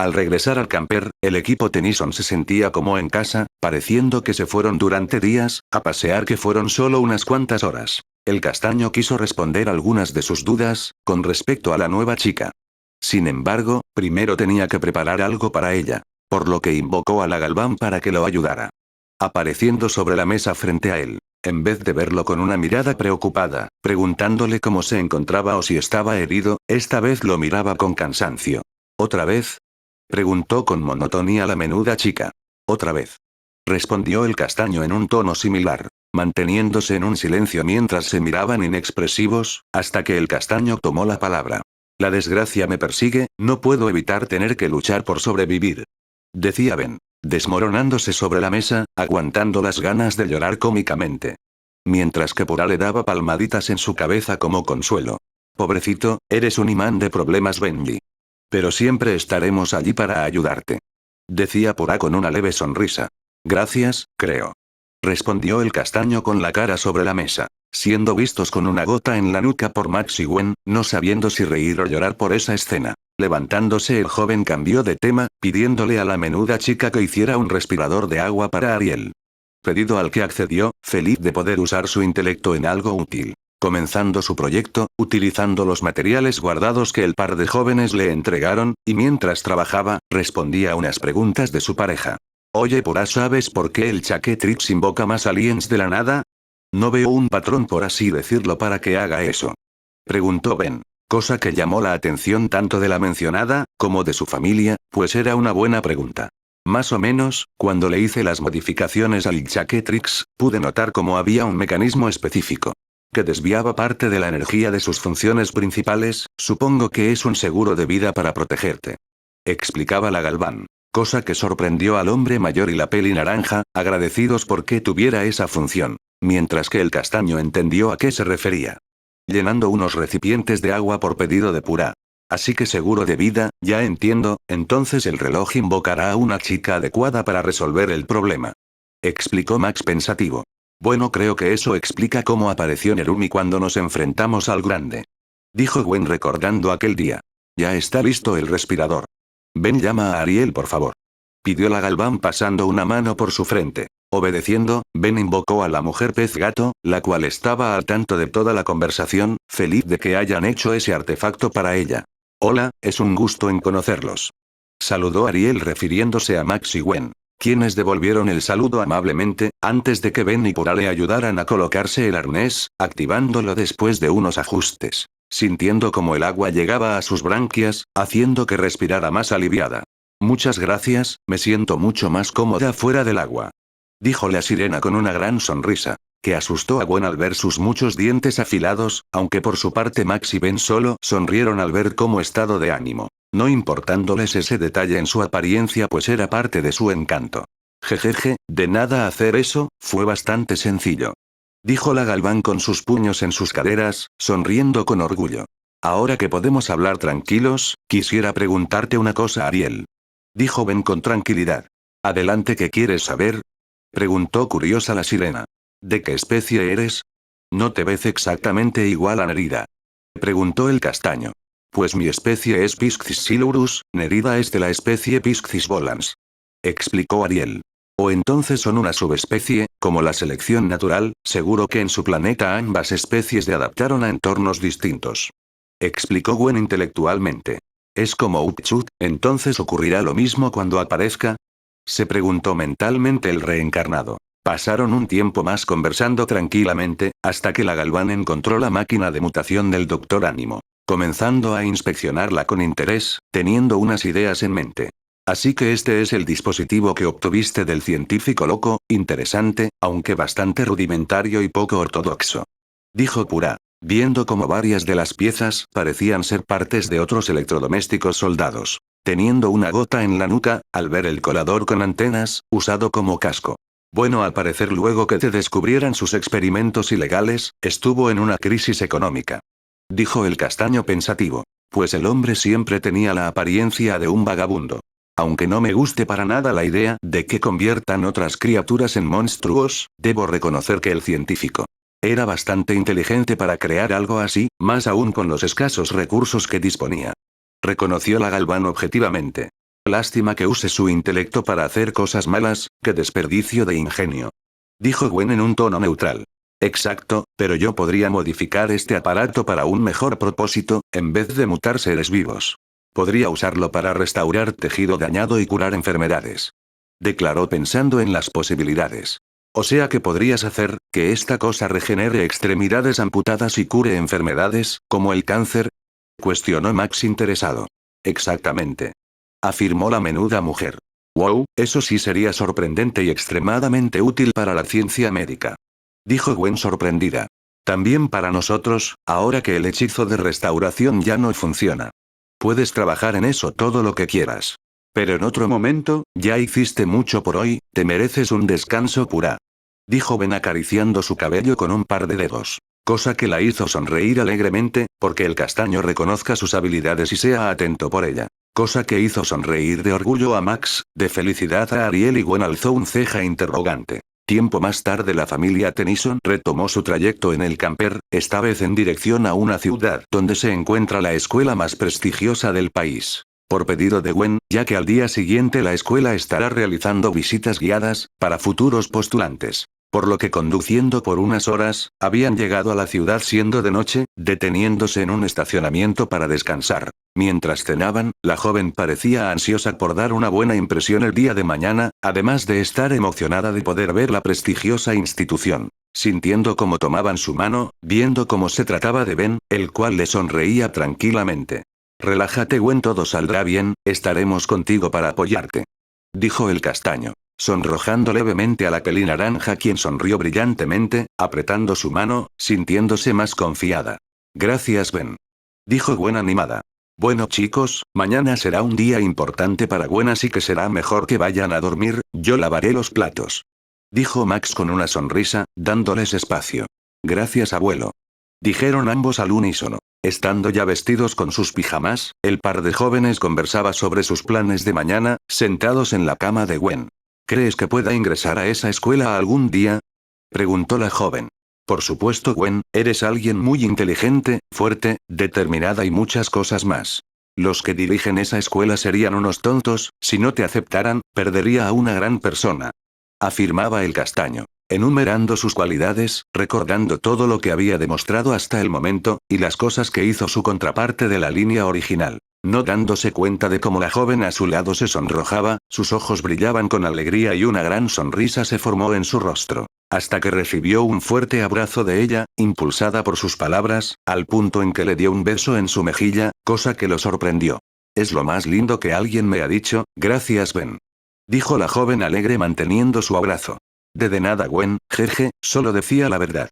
Al regresar al camper, el equipo Tennyson se sentía como en casa, pareciendo que se fueron durante días, a pasear que fueron solo unas cuantas horas. El castaño quiso responder algunas de sus dudas, con respecto a la nueva chica. Sin embargo, primero tenía que preparar algo para ella. Por lo que invocó a la Galván para que lo ayudara. Apareciendo sobre la mesa frente a él. En vez de verlo con una mirada preocupada, preguntándole cómo se encontraba o si estaba herido, esta vez lo miraba con cansancio. ¿Otra vez? Preguntó con monotonía la menuda chica. ¿Otra vez? Respondió el castaño en un tono similar, manteniéndose en un silencio mientras se miraban inexpresivos, hasta que el castaño tomó la palabra. La desgracia me persigue, no puedo evitar tener que luchar por sobrevivir. Decía Ben, desmoronándose sobre la mesa, aguantando las ganas de llorar cómicamente. Mientras que Pura le daba palmaditas en su cabeza como consuelo. Pobrecito, eres un imán de problemas, Benji. Pero siempre estaremos allí para ayudarte. Decía Pura con una leve sonrisa. Gracias, creo. Respondió el castaño con la cara sobre la mesa, siendo vistos con una gota en la nuca por Max y Gwen, no sabiendo si reír o llorar por esa escena. Levantándose el joven cambió de tema, pidiéndole a la menuda chica que hiciera un respirador de agua para Ariel. Pedido al que accedió, feliz de poder usar su intelecto en algo útil. Comenzando su proyecto, utilizando los materiales guardados que el par de jóvenes le entregaron, y mientras trabajaba, respondía a unas preguntas de su pareja. Oye, Pura, ¿sabes por qué el Chaquetrix invoca más aliens de la nada? No veo un patrón, por así decirlo, para que haga eso. Preguntó Ben. Cosa que llamó la atención tanto de la mencionada, como de su familia, pues era una buena pregunta. Más o menos, cuando le hice las modificaciones al Chaquetrix, pude notar cómo había un mecanismo específico. Que desviaba parte de la energía de sus funciones principales, supongo que es un seguro de vida para protegerte. Explicaba la Galván. Cosa que sorprendió al hombre mayor y la peli naranja, agradecidos porque tuviera esa función. Mientras que el castaño entendió a qué se refería. Llenando unos recipientes de agua por pedido de Pura. Así que seguro de vida, ya entiendo, entonces el reloj invocará a una chica adecuada para resolver el problema. Explicó Max pensativo. Bueno, creo que eso explica cómo apareció Nerumi cuando nos enfrentamos al grande. Dijo Gwen recordando aquel día. Ya está listo el respirador. Ben, llama a Ariel, por favor. Pidió la Galván pasando una mano por su frente. Obedeciendo, Ben invocó a la mujer pez gato, la cual estaba al tanto de toda la conversación, feliz de que hayan hecho ese artefacto para ella. Hola, es un gusto en conocerlos. Saludó Ariel refiriéndose a Max y Gwen, quienes devolvieron el saludo amablemente, antes de que Ben y Pura le ayudaran a colocarse el arnés, activándolo después de unos ajustes, sintiendo como el agua llegaba a sus branquias, haciendo que respirara más aliviada. Muchas gracias, me siento mucho más cómoda fuera del agua. Dijo la sirena con una gran sonrisa, que asustó a Gwen al ver sus muchos dientes afilados, aunque por su parte Max y Ben solo sonrieron al ver cómo estado de ánimo, no importándoles ese detalle en su apariencia pues era parte de su encanto. Jejeje, de nada hacer eso, fue bastante sencillo. Dijo la Galván con sus puños en sus caderas, sonriendo con orgullo. Ahora que podemos hablar tranquilos, quisiera preguntarte una cosa, Ariel. Dijo Ben con tranquilidad. Adelante, ¿qué quieres saber? Preguntó curiosa la sirena. ¿De qué especie eres? ¿No te ves exactamente igual a Nerida? Preguntó el castaño. Pues mi especie es Piscis silurus, Nerida es de la especie Piscis volans. Explicó Ariel. O entonces son una subespecie, como la selección natural, seguro que en su planeta ambas especies se adaptaron a entornos distintos. Explicó Gwen intelectualmente. Es como Upchut, entonces ocurrirá lo mismo cuando aparezca. Se preguntó mentalmente el reencarnado. Pasaron un tiempo más conversando tranquilamente, hasta que la Galván encontró la máquina de mutación del Dr. Ánimo, comenzando a inspeccionarla con interés, teniendo unas ideas en mente. Así que este es el dispositivo que obtuviste del científico loco, interesante, aunque bastante rudimentario y poco ortodoxo. Dijo Pura, viendo como varias de las piezas parecían ser partes de otros electrodomésticos soldados. Teniendo una gota en la nuca, al ver el colador con antenas, usado como casco. Bueno, al parecer luego que te descubrieran sus experimentos ilegales, estuvo en una crisis económica. Dijo el castaño pensativo. Pues el hombre siempre tenía la apariencia de un vagabundo. Aunque no me guste para nada la idea de que conviertan otras criaturas en monstruos, debo reconocer que el científico era bastante inteligente para crear algo así, más aún con los escasos recursos que disponía. Reconoció la Galván objetivamente. Lástima que use su intelecto para hacer cosas malas, qué desperdicio de ingenio. Dijo Gwen en un tono neutral. Exacto, pero yo podría modificar este aparato para un mejor propósito, en vez de mutar seres vivos. Podría usarlo para restaurar tejido dañado y curar enfermedades. Declaró pensando en las posibilidades. O sea que podrías hacer que esta cosa regenere extremidades amputadas y cure enfermedades, como el cáncer. Cuestionó Max interesado. Exactamente. Afirmó la menuda mujer. Wow, eso sí sería sorprendente y extremadamente útil para la ciencia médica. Dijo Gwen sorprendida. También para nosotros, ahora que el hechizo de restauración ya no funciona. Puedes trabajar en eso todo lo que quieras. Pero en otro momento, ya hiciste mucho por hoy, te mereces un descanso pura. Dijo Ben acariciando su cabello con un par de dedos. Cosa que la hizo sonreír alegremente, porque el castaño reconozca sus habilidades y sea atento por ella. Cosa que hizo sonreír de orgullo a Max, de felicidad a Ariel y Gwen alzó un ceja interrogante. Tiempo más tarde la familia Tennyson retomó su trayecto en el camper, esta vez en dirección a una ciudad donde se encuentra la escuela más prestigiosa del país. Por pedido de Gwen, ya que al día siguiente la escuela estará realizando visitas guiadas, para futuros postulantes. Por lo que conduciendo por unas horas, habían llegado a la ciudad siendo de noche, deteniéndose en un estacionamiento para descansar. Mientras cenaban, la joven parecía ansiosa por dar una buena impresión el día de mañana, además de estar emocionada de poder ver la prestigiosa institución. Sintiendo cómo tomaban su mano, viendo cómo se trataba de Ben, el cual le sonreía tranquilamente. Relájate Gwen, todo saldrá bien, estaremos contigo para apoyarte. Dijo el castaño. Sonrojando levemente a la pelinaranja quien sonrió brillantemente, apretando su mano, sintiéndose más confiada. Gracias Ben. Dijo Gwen animada. Bueno chicos, mañana será un día importante para Gwen así que será mejor que vayan a dormir, yo lavaré los platos. Dijo Max con una sonrisa, dándoles espacio. Gracias abuelo. Dijeron ambos al unísono. Estando ya vestidos con sus pijamas, el par de jóvenes conversaba sobre sus planes de mañana, sentados en la cama de Gwen. ¿Crees que pueda ingresar a esa escuela algún día? Preguntó la joven. Por supuesto Gwen, eres alguien muy inteligente, fuerte, determinada y muchas cosas más. Los que dirigen esa escuela serían unos tontos, si no te aceptaran, perdería a una gran persona. Afirmaba el castaño, enumerando sus cualidades, recordando todo lo que había demostrado hasta el momento, y las cosas que hizo su contraparte de la línea original. No dándose cuenta de cómo la joven a su lado se sonrojaba, sus ojos brillaban con alegría y una gran sonrisa se formó en su rostro. Hasta que recibió un fuerte abrazo de ella, impulsada por sus palabras, al punto en que le dio un beso en su mejilla, cosa que lo sorprendió. Es lo más lindo que alguien me ha dicho, gracias Ben. Dijo la joven alegre manteniendo su abrazo. De nada Gwen, jeje, solo decía la verdad.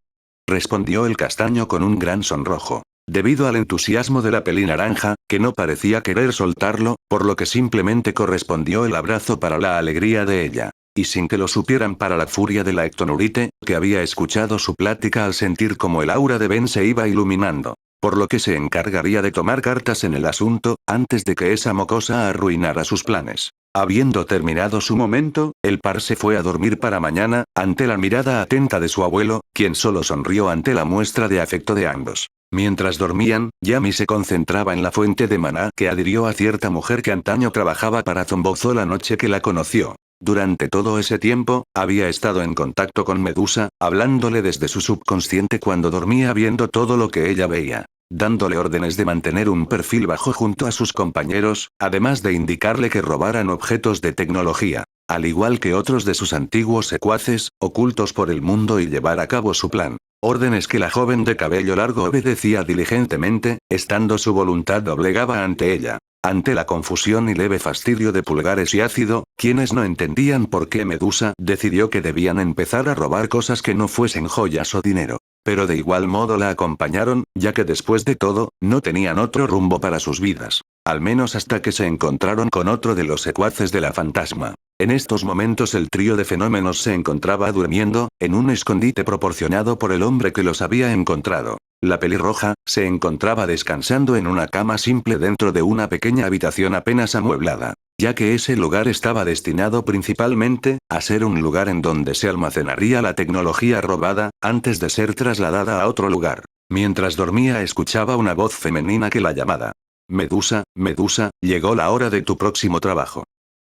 Respondió el castaño con un gran sonrojo. Debido al entusiasmo de la pelinaranja, que no parecía querer soltarlo, por lo que simplemente correspondió el abrazo para la alegría de ella. Y sin que lo supieran para la furia de la ectonurite, que había escuchado su plática al sentir como el aura de Ben se iba iluminando. Por lo que se encargaría de tomar cartas en el asunto, antes de que esa mocosa arruinara sus planes. Habiendo terminado su momento, el par se fue a dormir para mañana, ante la mirada atenta de su abuelo, quien solo sonrió ante la muestra de afecto de ambos. Mientras dormían, Yami se concentraba en la fuente de maná que adhirió a cierta mujer que antaño trabajaba para Zombozo la noche que la conoció. Durante todo ese tiempo, había estado en contacto con Medusa, hablándole desde su subconsciente cuando dormía viendo todo lo que ella veía. Dándole órdenes de mantener un perfil bajo junto a sus compañeros, además de indicarle que robaran objetos de tecnología. Al igual que otros de sus antiguos secuaces, ocultos por el mundo y llevar a cabo su plan. Órdenes que la joven de cabello largo obedecía diligentemente, estando su voluntad doblegada ante ella. Ante la confusión y leve fastidio de Pulgares y Ácido, quienes no entendían por qué Medusa decidió que debían empezar a robar cosas que no fuesen joyas o dinero. Pero de igual modo la acompañaron, ya que después de todo, no tenían otro rumbo para sus vidas. Al menos hasta que se encontraron con otro de los secuaces de la fantasma. En estos momentos el trío de fenómenos se encontraba durmiendo, en un escondite proporcionado por el hombre que los había encontrado. La pelirroja, se encontraba descansando en una cama simple dentro de una pequeña habitación apenas amueblada, ya que ese lugar estaba destinado principalmente, a ser un lugar en donde se almacenaría la tecnología robada, antes de ser trasladada a otro lugar. Mientras dormía escuchaba una voz femenina que la llamaba. Medusa, Medusa, llegó la hora de tu próximo trabajo.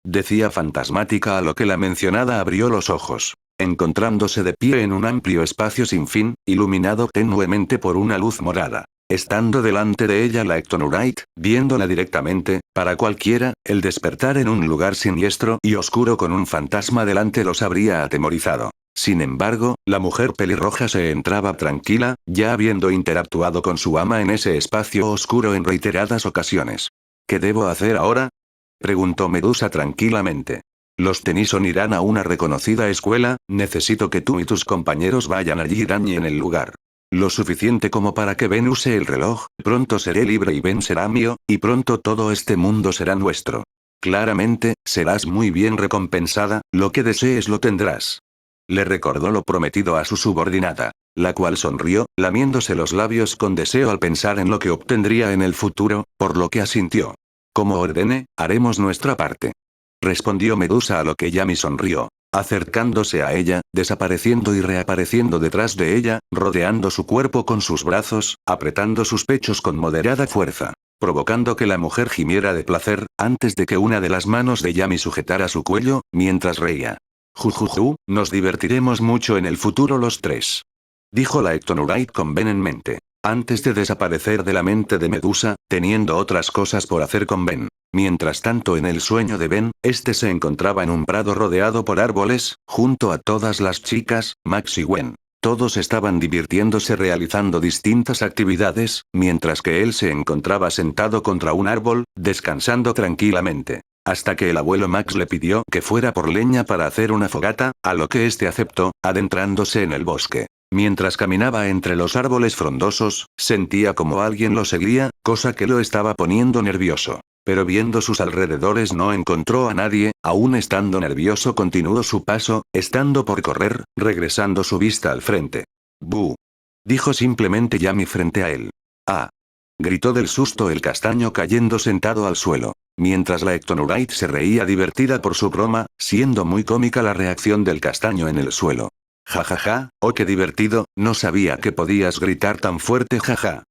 Decía fantasmática, a lo que la mencionada abrió los ojos, encontrándose de pie en un amplio espacio sin fin, iluminado tenuemente por una luz morada. Estando delante de ella la Ectonurite, viéndola directamente, para cualquiera, el despertar en un lugar siniestro y oscuro con un fantasma delante los habría atemorizado. Sin embargo, la mujer pelirroja se entraba tranquila, ya habiendo interactuado con su ama en ese espacio oscuro en reiteradas ocasiones. ¿Qué debo hacer ahora?, preguntó Medusa tranquilamente. Los Tennyson irán a una reconocida escuela, necesito que tú y tus compañeros vayan allí y dañen el lugar. Lo suficiente como para que Ben use el reloj, pronto seré libre y Ben será mío, y pronto todo este mundo será nuestro. Claramente, serás muy bien recompensada, lo que desees lo tendrás. Le recordó lo prometido a su subordinada, la cual sonrió, lamiéndose los labios con deseo al pensar en lo que obtendría en el futuro, por lo que asintió. Como ordene, haremos nuestra parte. Respondió Medusa, a lo que Yami sonrió, acercándose a ella, desapareciendo y reapareciendo detrás de ella, rodeando su cuerpo con sus brazos, apretando sus pechos con moderada fuerza, provocando que la mujer gimiera de placer, antes de que una de las manos de Yami sujetara su cuello, mientras reía. Jujuju, nos divertiremos mucho en el futuro los tres. Dijo la Ectonurite con Ben en mente, antes de desaparecer de la mente de Medusa, teniendo otras cosas por hacer con Ben. Mientras tanto, en el sueño de Ben, este se encontraba en un prado rodeado por árboles, junto a todas las chicas, Max y Gwen. Todos estaban divirtiéndose realizando distintas actividades, mientras que él se encontraba sentado contra un árbol, descansando tranquilamente. Hasta que el abuelo Max le pidió que fuera por leña para hacer una fogata, a lo que este aceptó, adentrándose en el bosque. Mientras caminaba entre los árboles frondosos, sentía como alguien lo seguía, cosa que lo estaba poniendo nervioso. Pero viendo sus alrededores no encontró a nadie, aún estando nervioso continuó su paso, estando por correr, regresando su vista al frente. «¡Bu!», dijo simplemente Yami frente a él. «¡Ah!», gritó del susto el castaño cayendo sentado al suelo. Mientras la Ectonurite se reía divertida por su broma, siendo muy cómica la reacción del castaño en el suelo. «Jajaja, oh qué divertido, no sabía que podías gritar tan fuerte, jaja».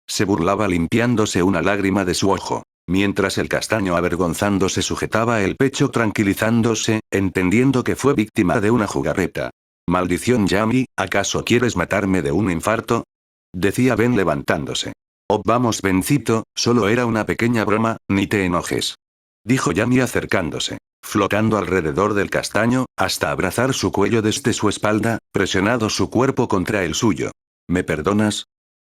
Se burlaba limpiándose una lágrima de su ojo. Mientras el castaño avergonzándose sujetaba el pecho tranquilizándose, entendiendo que fue víctima de una jugarreta. «Maldición Yami, ¿acaso quieres matarme de un infarto?», decía Ben levantándose. «Oh vamos Bencito, solo era una pequeña broma, ni te enojes», dijo Yami acercándose, flotando alrededor del castaño, hasta abrazar su cuello desde su espalda, presionado su cuerpo contra el suyo. «¿Me perdonas?»,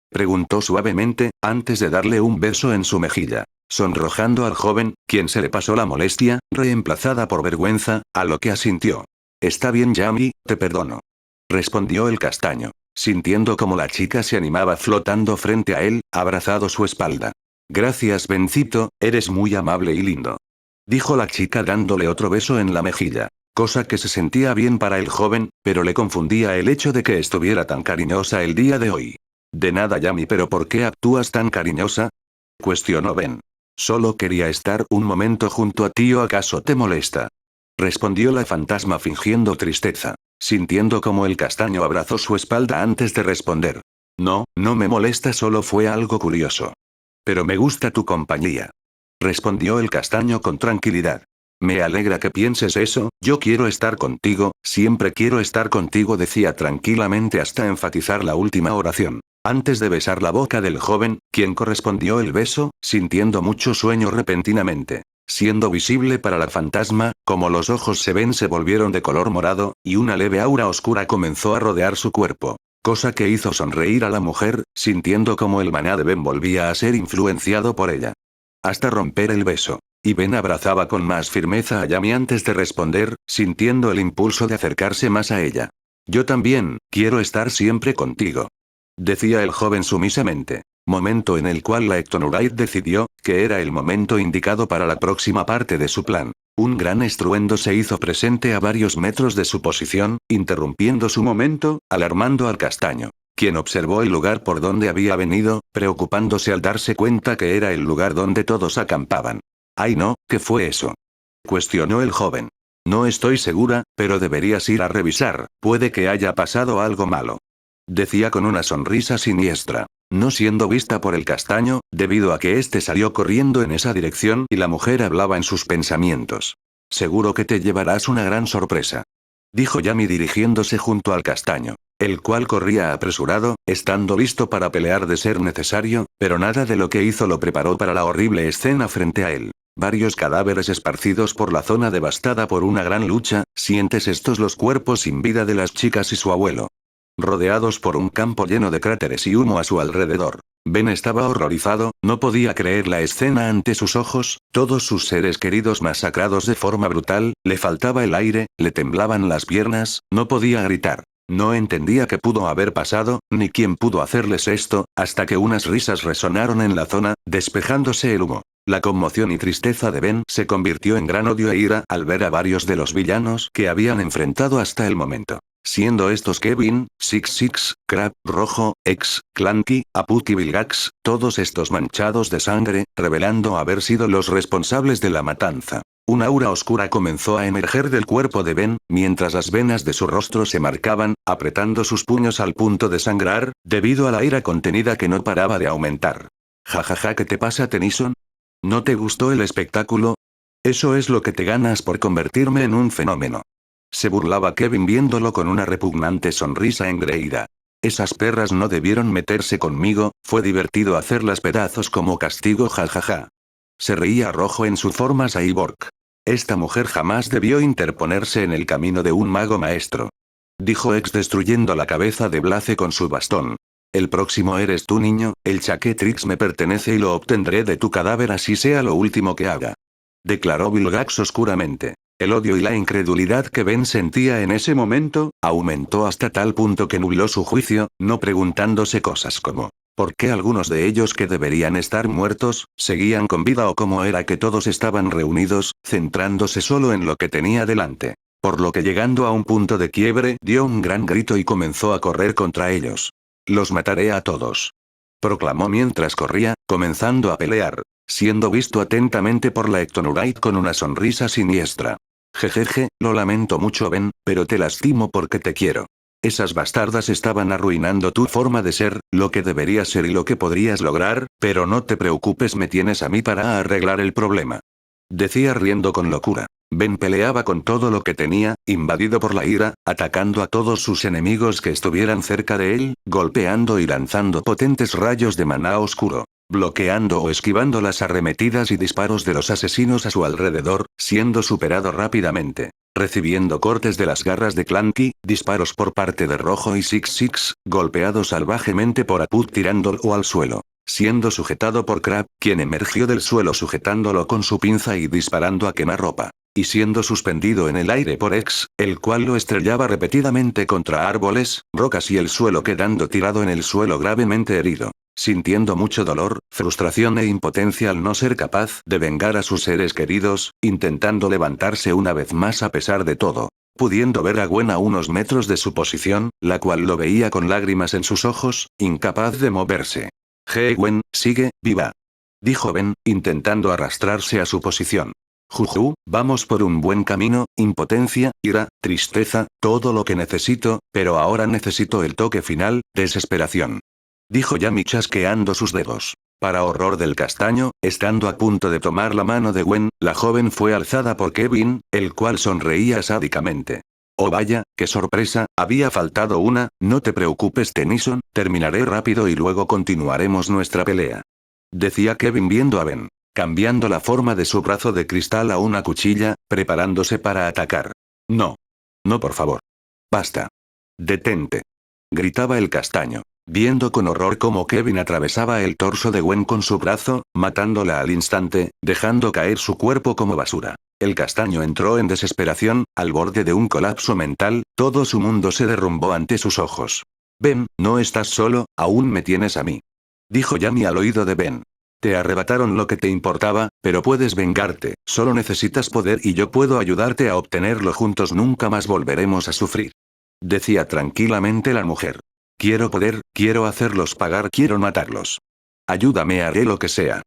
preguntó suavemente, antes de darle un beso en su mejilla, sonrojando al joven, quien se le pasó la molestia, reemplazada por vergüenza, a lo que asintió. «Está bien Yami, te perdono», respondió el castaño, sintiendo como la chica se animaba flotando frente a él, abrazado su espalda. «Gracias Bencito, eres muy amable y lindo», dijo la chica dándole otro beso en la mejilla. Cosa que se sentía bien para el joven, pero le confundía el hecho de que estuviera tan cariñosa el día de hoy. «De nada Yami, pero ¿por qué actúas tan cariñosa?», cuestionó Ben. «Solo quería estar un momento junto a ti, ¿o acaso te molesta?», respondió la fantasma fingiendo tristeza, sintiendo como el castaño abrazó su espalda antes de responder. «No, no me molesta, solo fue algo curioso. Pero me gusta tu compañía», respondió el castaño con tranquilidad. «Me alegra que pienses eso, yo quiero estar contigo, siempre quiero estar contigo», decía tranquilamente hasta enfatizar la última oración. Antes de besar la boca del joven, quien correspondió el beso, sintiendo mucho sueño repentinamente. Siendo visible para la fantasma, como los ojos se volvieron de color morado, y una leve aura oscura comenzó a rodear su cuerpo. Cosa que hizo sonreír a la mujer, sintiendo como el maná de Ben volvía a ser influenciado por ella. Hasta romper el beso. Y Ben abrazaba con más firmeza a Yami antes de responder, sintiendo el impulso de acercarse más a ella. «Yo también, quiero estar siempre contigo», decía el joven sumisamente. Momento en el cual la Ectonurite decidió que era el momento indicado para la próxima parte de su plan. Un gran estruendo se hizo presente a varios metros de su posición, interrumpiendo su momento, alarmando al castaño, quien observó el lugar por donde había venido, preocupándose al darse cuenta que era el lugar donde todos acampaban. «Ay no, ¿qué fue eso?», cuestionó el joven. «No estoy segura, pero deberías ir a revisar, puede que haya pasado algo malo», decía con una sonrisa siniestra. no siendo vista por el castaño, debido a que éste salió corriendo en esa dirección y la mujer hablaba en sus pensamientos. Seguro que te llevarás una gran sorpresa. Dijo Yami dirigiéndose junto al castaño, el cual corría apresurado, estando listo para pelear de ser necesario, pero nada de lo que hizo lo preparó para la horrible escena frente a él. Varios cadáveres esparcidos por la zona devastada por una gran lucha, sientes estos los cuerpos sin vida de las chicas y su abuelo. Rodeados por un campo lleno de cráteres y humo a su alrededor. Ben estaba horrorizado, no podía creer la escena ante sus ojos, todos sus seres queridos masacrados de forma brutal, le faltaba el aire, le temblaban las piernas, no podía gritar. No entendía qué pudo haber pasado, ni quién pudo hacerles esto, hasta que unas risas resonaron en la zona, despejándose el humo. La conmoción y tristeza de Ben se convirtió en gran odio e ira al ver a varios de los villanos que habían enfrentado hasta el momento. Siendo estos Kevin, Six Six, Crab, Rojo, X, Clanky, Aput y Vilgax, todos estos manchados de sangre, revelando haber sido los responsables de la matanza. Una aura oscura comenzó a emerger del cuerpo de Ben, mientras las venas de su rostro se marcaban, apretando sus puños al punto de sangrar, debido a la ira contenida que no paraba de aumentar. Jajaja, ¿qué te pasa, Tennyson? ¿No te gustó el espectáculo? Eso es lo que te ganas por convertirme en un fenómeno. Se burlaba Kevin viéndolo con una repugnante sonrisa engreída. Esas perras no debieron meterse conmigo, fue divertido hacerlas pedazos como castigo, jajaja. Se reía Rojo en su forma cyborg. Esta mujer jamás debió interponerse en el camino de un mago maestro. Dijo X destruyendo la cabeza de Blaze con su bastón. El próximo eres tú, niño, el Chaquetrix me pertenece y lo obtendré de tu cadáver así sea lo último que haga. Declaró Vilgax oscuramente. El odio y la incredulidad que Ben sentía en ese momento, aumentó hasta tal punto que nubló su juicio, no preguntándose cosas como, ¿por qué algunos de ellos que deberían estar muertos, seguían con vida o cómo era que todos estaban reunidos, centrándose solo en lo que tenía delante? Por lo que llegando a un punto de quiebre, dio un gran grito y comenzó a correr contra ellos. Los mataré a todos. Proclamó mientras corría, comenzando a pelear, siendo visto atentamente por la Ectonurite con una sonrisa siniestra. Jejeje, lo lamento mucho Ben, pero te lastimo porque te quiero. Esas bastardas estaban arruinando tu forma de ser, lo que deberías ser y lo que podrías lograr, pero no te preocupes, me tienes a mí para arreglar el problema. Decía riendo con locura. Ben peleaba con todo lo que tenía, invadido por la ira, atacando a todos sus enemigos que estuvieran cerca de él, golpeando y lanzando potentes rayos de maná oscuro, bloqueando o esquivando las arremetidas y disparos de los asesinos a su alrededor, siendo superado rápidamente, recibiendo cortes de las garras de Clanky, disparos por parte de Rojo y Six Six, golpeado salvajemente por Aput tirándolo al suelo. Siendo sujetado por Crab, quien emergió del suelo sujetándolo con su pinza y disparando a quemarropa. Y siendo suspendido en el aire por X, el cual lo estrellaba repetidamente contra árboles, rocas y el suelo quedando tirado en el suelo gravemente herido. Sintiendo mucho dolor, frustración e impotencia al no ser capaz de vengar a sus seres queridos, intentando levantarse una vez más a pesar de todo. Pudiendo ver a Gwen a unos metros de su posición, la cual lo veía con lágrimas en sus ojos, incapaz de moverse. Gwen, sigue, viva. Dijo Ben, intentando arrastrarse a su posición. Juju, vamos por un buen camino, impotencia, ira, tristeza, todo lo que necesito, pero ahora necesito el toque final, desesperación. Dijo Yami chasqueando sus dedos. Para horror del castaño, estando a punto de tomar la mano de Gwen, la joven fue alzada por Kevin, el cual sonreía sádicamente. Oh vaya, qué sorpresa, había faltado una, no te preocupes Tennyson, terminaré rápido y luego continuaremos nuestra pelea. Decía Kevin viendo a Ben, cambiando la forma de su brazo de cristal a una cuchilla, preparándose para atacar. No. No, por favor. Basta. Detente. Gritaba el castaño, viendo con horror cómo Kevin atravesaba el torso de Gwen con su brazo, matándola al instante, dejando caer su cuerpo como basura. El castaño entró en desesperación, al borde de un colapso mental, todo su mundo se derrumbó ante sus ojos. Ben, no estás solo, aún me tienes a mí. Dijo Yami al oído de Ben. Te arrebataron lo que te importaba, pero puedes vengarte, solo necesitas poder y yo puedo ayudarte a obtenerlo juntos nunca más volveremos a sufrir. Decía tranquilamente la mujer. Quiero poder, quiero hacerlos pagar, quiero matarlos. Ayúdame, haré lo que sea.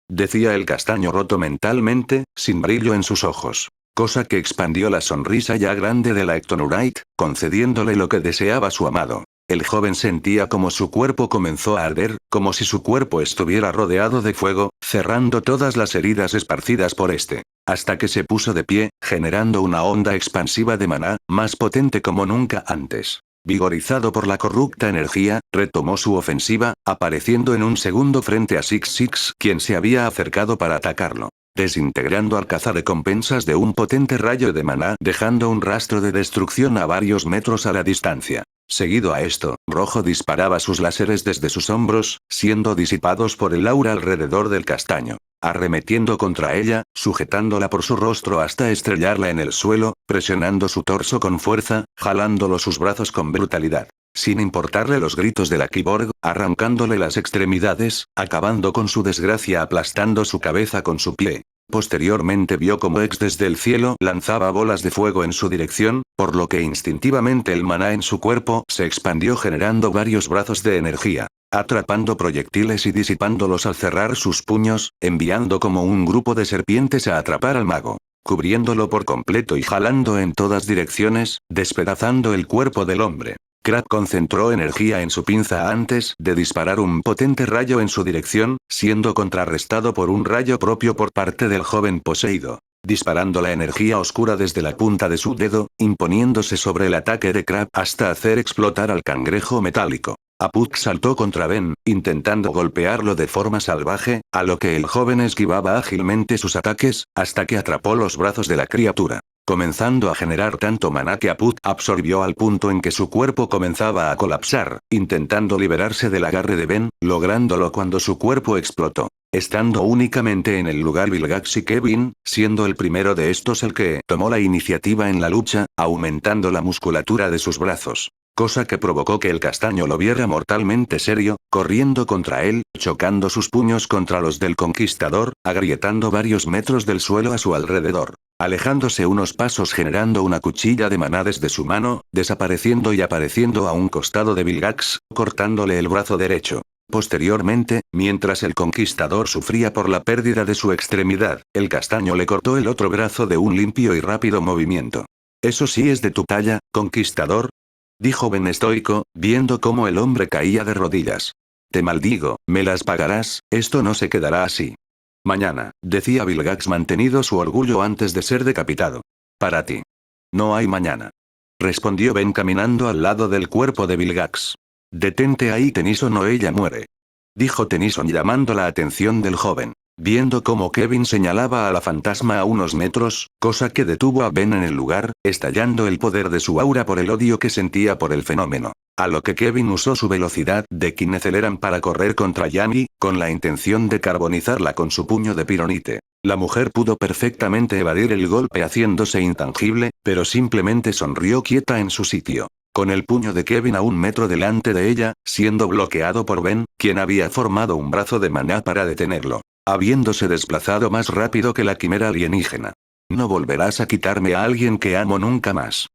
Decía el castaño roto mentalmente, sin brillo en sus ojos. Cosa que expandió la sonrisa ya grande de la Ectonurite, concediéndole lo que deseaba su amado. El joven sentía como su cuerpo comenzó a arder, como si su cuerpo estuviera rodeado de fuego, cerrando todas las heridas esparcidas por este. Hasta que se puso de pie, generando una onda expansiva de maná, más potente como nunca antes. Vigorizado por la corrupta energía, retomó su ofensiva, apareciendo en un segundo frente a Six, quien se había acercado para atacarlo. Desintegrando al cazarrecompensas de un potente rayo de maná, dejando un rastro de destrucción a varios metros a la distancia. Seguido a esto, Rojo disparaba sus láseres desde sus hombros, siendo disipados por el aura alrededor del castaño. Arremetiendo contra ella, sujetándola por su rostro hasta estrellarla en el suelo, presionando su torso con fuerza, jalándolo sus brazos con brutalidad. Sin importarle los gritos de la Kyborg, arrancándole las extremidades, acabando con su desgracia aplastando su cabeza con su pie. Posteriormente vio como X desde el cielo lanzaba bolas de fuego en su dirección, por lo que instintivamente el maná en su cuerpo se expandió generando varios brazos de energía, atrapando proyectiles y disipándolos al cerrar sus puños, enviando como un grupo de serpientes a atrapar al mago, cubriéndolo por completo y jalando en todas direcciones, despedazando el cuerpo del hombre. Crab concentró energía en su pinza antes de disparar un potente rayo en su dirección, siendo contrarrestado por un rayo propio por parte del joven poseído. Disparando la energía oscura desde la punta de su dedo, imponiéndose sobre el ataque de Crab hasta hacer explotar al cangrejo metálico. Apuk saltó contra Ben, intentando golpearlo de forma salvaje, a lo que el joven esquivaba ágilmente sus ataques, hasta que atrapó los brazos de la criatura, comenzando a generar tanto maná que Apuk absorbió al punto en que su cuerpo comenzaba a colapsar, intentando liberarse del agarre de Ben, lográndolo cuando su cuerpo explotó. Estando únicamente en el lugar Vilgax y Kevin, siendo el primero de estos el que tomó la iniciativa en la lucha, aumentando la musculatura de sus brazos. Cosa que provocó que el castaño lo viera mortalmente serio, corriendo contra él, chocando sus puños contra los del conquistador, agrietando varios metros del suelo a su alrededor. Alejándose unos pasos generando una cuchilla de maná desde su mano, desapareciendo y apareciendo a un costado de Vilgax, cortándole el brazo derecho. Posteriormente, mientras el conquistador sufría por la pérdida de su extremidad, el castaño le cortó el otro brazo de un limpio y rápido movimiento. «¿Eso sí es de tu talla, conquistador?», dijo Ben estoico, viendo cómo el hombre caía de rodillas. «Te maldigo, me las pagarás, esto no se quedará así». «Mañana», decía Vilgax mantenido su orgullo antes de ser decapitado. «Para ti. No hay mañana», respondió Ben caminando al lado del cuerpo de Vilgax. «Detente ahí Tennyson o ella muere», dijo Tennyson llamando la atención del joven. Viendo cómo Kevin señalaba a la fantasma a unos metros, cosa que detuvo a Ben en el lugar, estallando el poder de su aura por el odio que sentía por el fenómeno. A lo que Kevin usó su velocidad de Kineceleran para correr contra Yami, con la intención de carbonizarla con su puño de pironite. La mujer pudo perfectamente evadir el golpe haciéndose intangible, pero simplemente sonrió quieta en su sitio. Con el puño de Kevin a un metro delante de ella, siendo bloqueado por Ben, quien había formado un brazo de maná para detenerlo, habiéndose desplazado más rápido que la quimera alienígena. «No volverás a quitarme a alguien que amo nunca más»,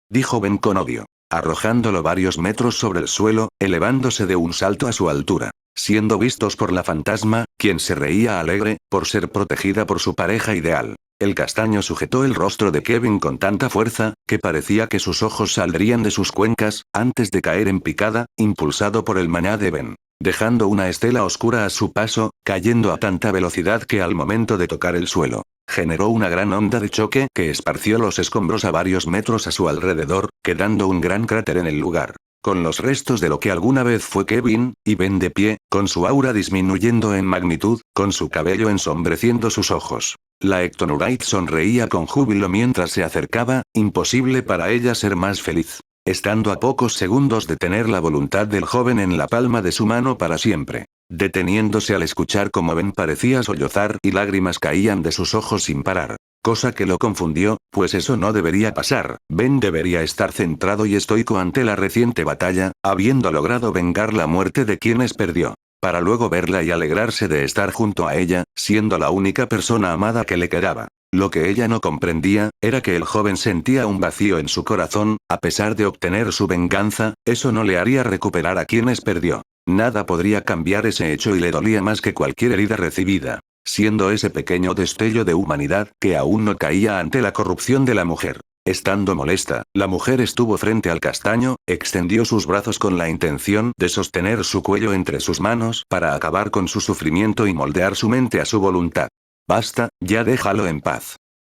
dijo Ben con odio, arrojándolo varios metros sobre el suelo, elevándose de un salto a su altura, siendo vistos por la fantasma, quien se reía alegre, por ser protegida por su pareja ideal. El castaño sujetó el rostro de Kevin con tanta fuerza, que parecía que sus ojos saldrían de sus cuencas, antes de caer en picada, impulsado por el maná de Ben, dejando una estela oscura a su paso, cayendo a tanta velocidad que al momento de tocar el suelo, generó una gran onda de choque que esparció los escombros a varios metros a su alrededor, quedando un gran cráter en el lugar, con los restos de lo que alguna vez fue Kevin, y Ben de pie, con su aura disminuyendo en magnitud, con su cabello ensombreciendo sus ojos. La Ectonurite sonreía con júbilo mientras se acercaba, imposible para ella ser más feliz, estando a pocos segundos de tener la voluntad del joven en la palma de su mano para siempre. Deteniéndose al escuchar cómo Ben parecía sollozar y lágrimas caían de sus ojos sin parar. Cosa que lo confundió, pues eso no debería pasar. Ben debería estar centrado y estoico ante la reciente batalla, habiendo logrado vengar la muerte de quienes perdió, para luego verla y alegrarse de estar junto a ella, siendo la única persona amada que le quedaba. Lo que ella no comprendía, era que el joven sentía un vacío en su corazón, a pesar de obtener su venganza, eso no le haría recuperar a quienes perdió. Nada podría cambiar ese hecho y le dolía más que cualquier herida recibida, siendo ese pequeño destello de humanidad que aún no caía ante la corrupción de la mujer. Estando molesta, la mujer estuvo frente al castaño, extendió sus brazos con la intención de sostener su cuello entre sus manos para acabar con su sufrimiento y moldear su mente a su voluntad. Basta, ya déjalo en paz.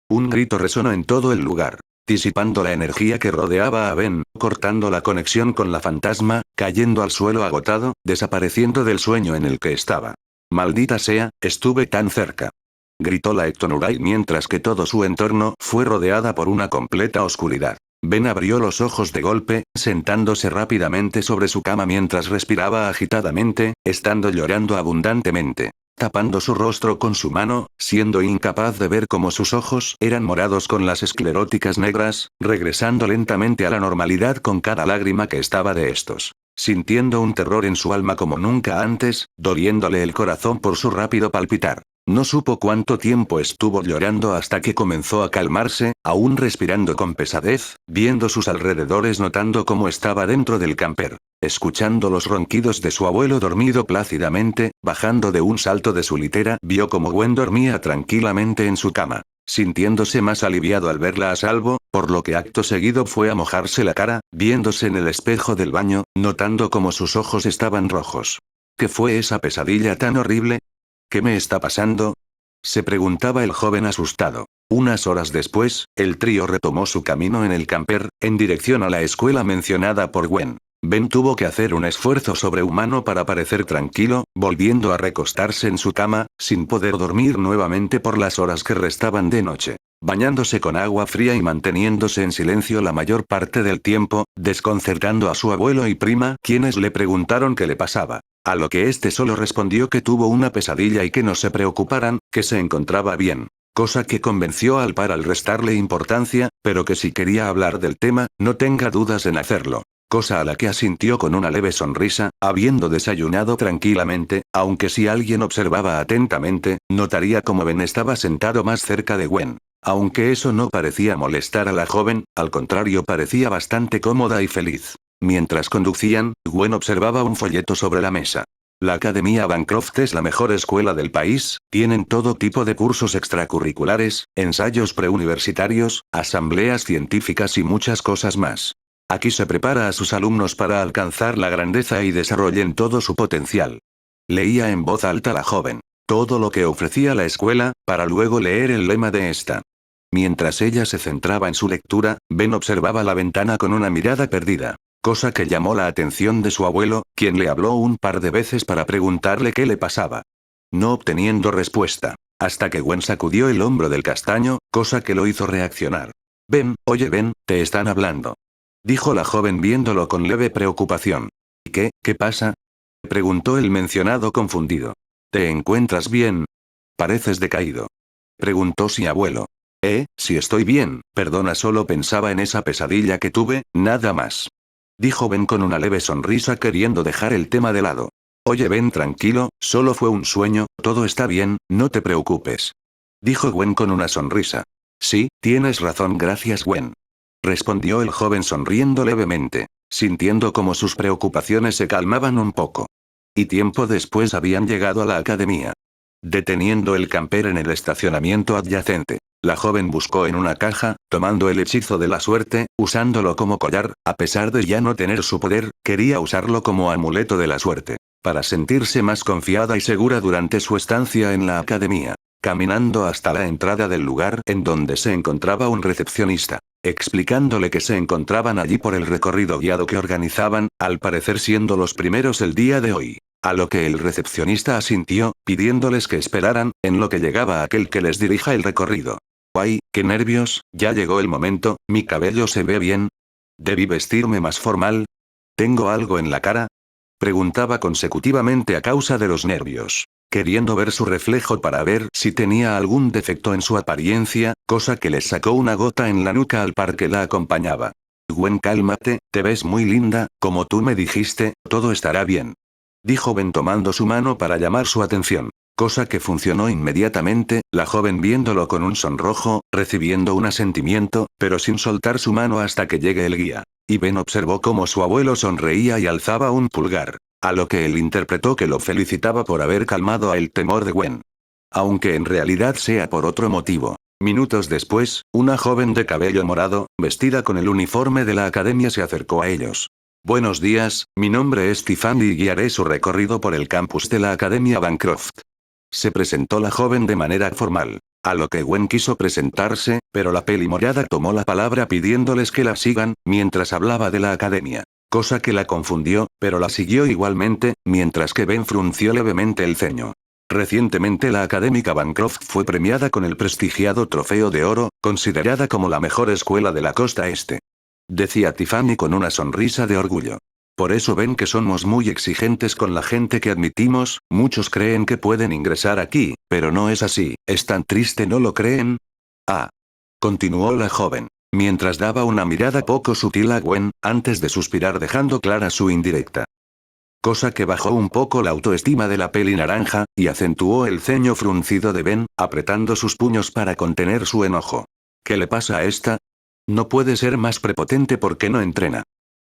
Un grito resonó en todo el lugar, disipando la energía que rodeaba a Ben, cortando la conexión con la fantasma, cayendo al suelo agotado, desapareciendo del sueño en el que estaba. Maldita sea, estuve tan cerca. Gritó la Ectonurai mientras que todo su entorno fue rodeada por una completa oscuridad. Ben abrió los ojos de golpe, sentándose rápidamente sobre su cama mientras respiraba agitadamente, estando llorando abundantemente. Tapando su rostro con su mano, siendo incapaz de ver cómo sus ojos eran morados con las escleróticas negras, regresando lentamente a la normalidad con cada lágrima que estaba de estos. Sintiendo un terror en su alma como nunca antes, doliéndole el corazón por su rápido palpitar. No supo cuánto tiempo estuvo llorando hasta que comenzó a calmarse, aún respirando con pesadez, viendo sus alrededores notando cómo estaba dentro del camper. Escuchando los ronquidos de su abuelo dormido plácidamente, bajando de un salto de su litera, vio como Gwen dormía tranquilamente en su cama. Sintiéndose más aliviado al verla a salvo, por lo que acto seguido fue a mojarse la cara, viéndose en el espejo del baño, notando cómo sus ojos estaban rojos. ¿Qué fue esa pesadilla tan horrible? ¿Qué me está pasando? Se preguntaba el joven asustado. Unas horas después, el trío retomó su camino en el camper, en dirección a la escuela mencionada por Gwen. Ben tuvo que hacer un esfuerzo sobrehumano para parecer tranquilo, volviendo a recostarse en su cama, sin poder dormir nuevamente por las horas que restaban de noche. Bañándose con agua fría y manteniéndose en silencio la mayor parte del tiempo, desconcertando a su abuelo y prima, quienes le preguntaron qué le pasaba. A lo que este solo respondió que tuvo una pesadilla y que no se preocuparan, que se encontraba bien. Cosa que convenció al par al restarle importancia, pero que si quería hablar del tema, no tenga dudas en hacerlo. Cosa a la que asintió con una leve sonrisa, habiendo desayunado tranquilamente, aunque si alguien observaba atentamente, notaría cómo Ben estaba sentado más cerca de Gwen. Aunque eso no parecía molestar a la joven, al contrario parecía bastante cómoda y feliz. Mientras conducían, Gwen observaba un folleto sobre la mesa. La Academia Bancroft es la mejor escuela del país, tienen todo tipo de cursos extracurriculares, ensayos preuniversitarios, asambleas científicas y muchas cosas más. Aquí se prepara a sus alumnos para alcanzar la grandeza y desarrollen todo su potencial. Leía en voz alta la joven. Todo lo que ofrecía la escuela, para luego leer el lema de esta. Mientras ella se centraba en su lectura, Ben observaba la ventana con una mirada perdida. Cosa que llamó la atención de su abuelo, quien le habló un par de veces para preguntarle qué le pasaba. No obteniendo respuesta. Hasta que Gwen sacudió el hombro del castaño, cosa que lo hizo reaccionar. Oye Ben, te están hablando. Dijo la joven viéndolo con leve preocupación. ¿Qué pasa? Preguntó el mencionado confundido. ¿Te encuentras bien? Pareces decaído. Preguntó si abuelo. Si estoy bien, perdona, solo pensaba en esa pesadilla que tuve, nada más. Dijo Ben con una leve sonrisa queriendo dejar el tema de lado. Oye Ben, tranquilo, solo fue un sueño, todo está bien, no te preocupes. Dijo Gwen con una sonrisa. Sí, tienes razón, gracias Gwen. Respondió el joven sonriendo levemente, sintiendo como sus preocupaciones se calmaban un poco. Y tiempo después habían llegado a la academia. Deteniendo el camper en el estacionamiento adyacente, la joven buscó en una caja, tomando el hechizo de la suerte, usándolo como collar, a pesar de ya no tener su poder, quería usarlo como amuleto de la suerte, para sentirse más confiada y segura durante su estancia en la academia. Caminando hasta la entrada del lugar en donde se encontraba un recepcionista, explicándole que se encontraban allí por el recorrido guiado que organizaban, al parecer siendo los primeros el día de hoy. A lo que el recepcionista asintió, pidiéndoles que esperaran, en lo que llegaba aquel que les dirija el recorrido. ¡Ay, qué nervios! Ya llegó el momento, mi cabello se ve bien. ¿Debí vestirme más formal? ¿Tengo algo en la cara? Preguntaba consecutivamente a causa de los nervios, queriendo ver su reflejo para ver si tenía algún defecto en su apariencia, cosa que les sacó una gota en la nuca al par que la acompañaba. Gwen, cálmate, te ves muy linda, como tú me dijiste, todo estará bien. Dijo Ben tomando su mano para llamar su atención. Cosa que funcionó inmediatamente, la joven viéndolo con un sonrojo, recibiendo un asentimiento, pero sin soltar su mano hasta que llegue el guía. Y Ben observó cómo su abuelo sonreía y alzaba un pulgar. A lo que él interpretó que lo felicitaba por haber calmado el temor de Gwen. Aunque en realidad sea por otro motivo. Minutos después, una joven de cabello morado, vestida con el uniforme de la academia se acercó a ellos. Buenos días, mi nombre es Tiffany y guiaré su recorrido por el campus de la Academia Bancroft. Se presentó la joven de manera formal. A lo que Gwen quiso presentarse, pero la peli morada tomó la palabra pidiéndoles que la sigan, mientras hablaba de la academia. Cosa que la confundió, pero la siguió igualmente, mientras que Ben frunció levemente el ceño. Recientemente la Académica Bancroft fue premiada con el prestigiado Trofeo de Oro, considerada como la mejor escuela de la costa este. Decía Tiffany con una sonrisa de orgullo. Por eso ven que somos muy exigentes con la gente que admitimos, muchos creen que pueden ingresar aquí, pero no es así, ¿es tan triste no lo creen? Ah. Continuó la joven, mientras daba una mirada poco sutil a Gwen, antes de suspirar dejando clara su indirecta. Cosa que bajó un poco la autoestima de la peli naranja, y acentuó el ceño fruncido de Ben, apretando sus puños para contener su enojo. ¿Qué le pasa a esta? No puede ser más prepotente porque no entrena.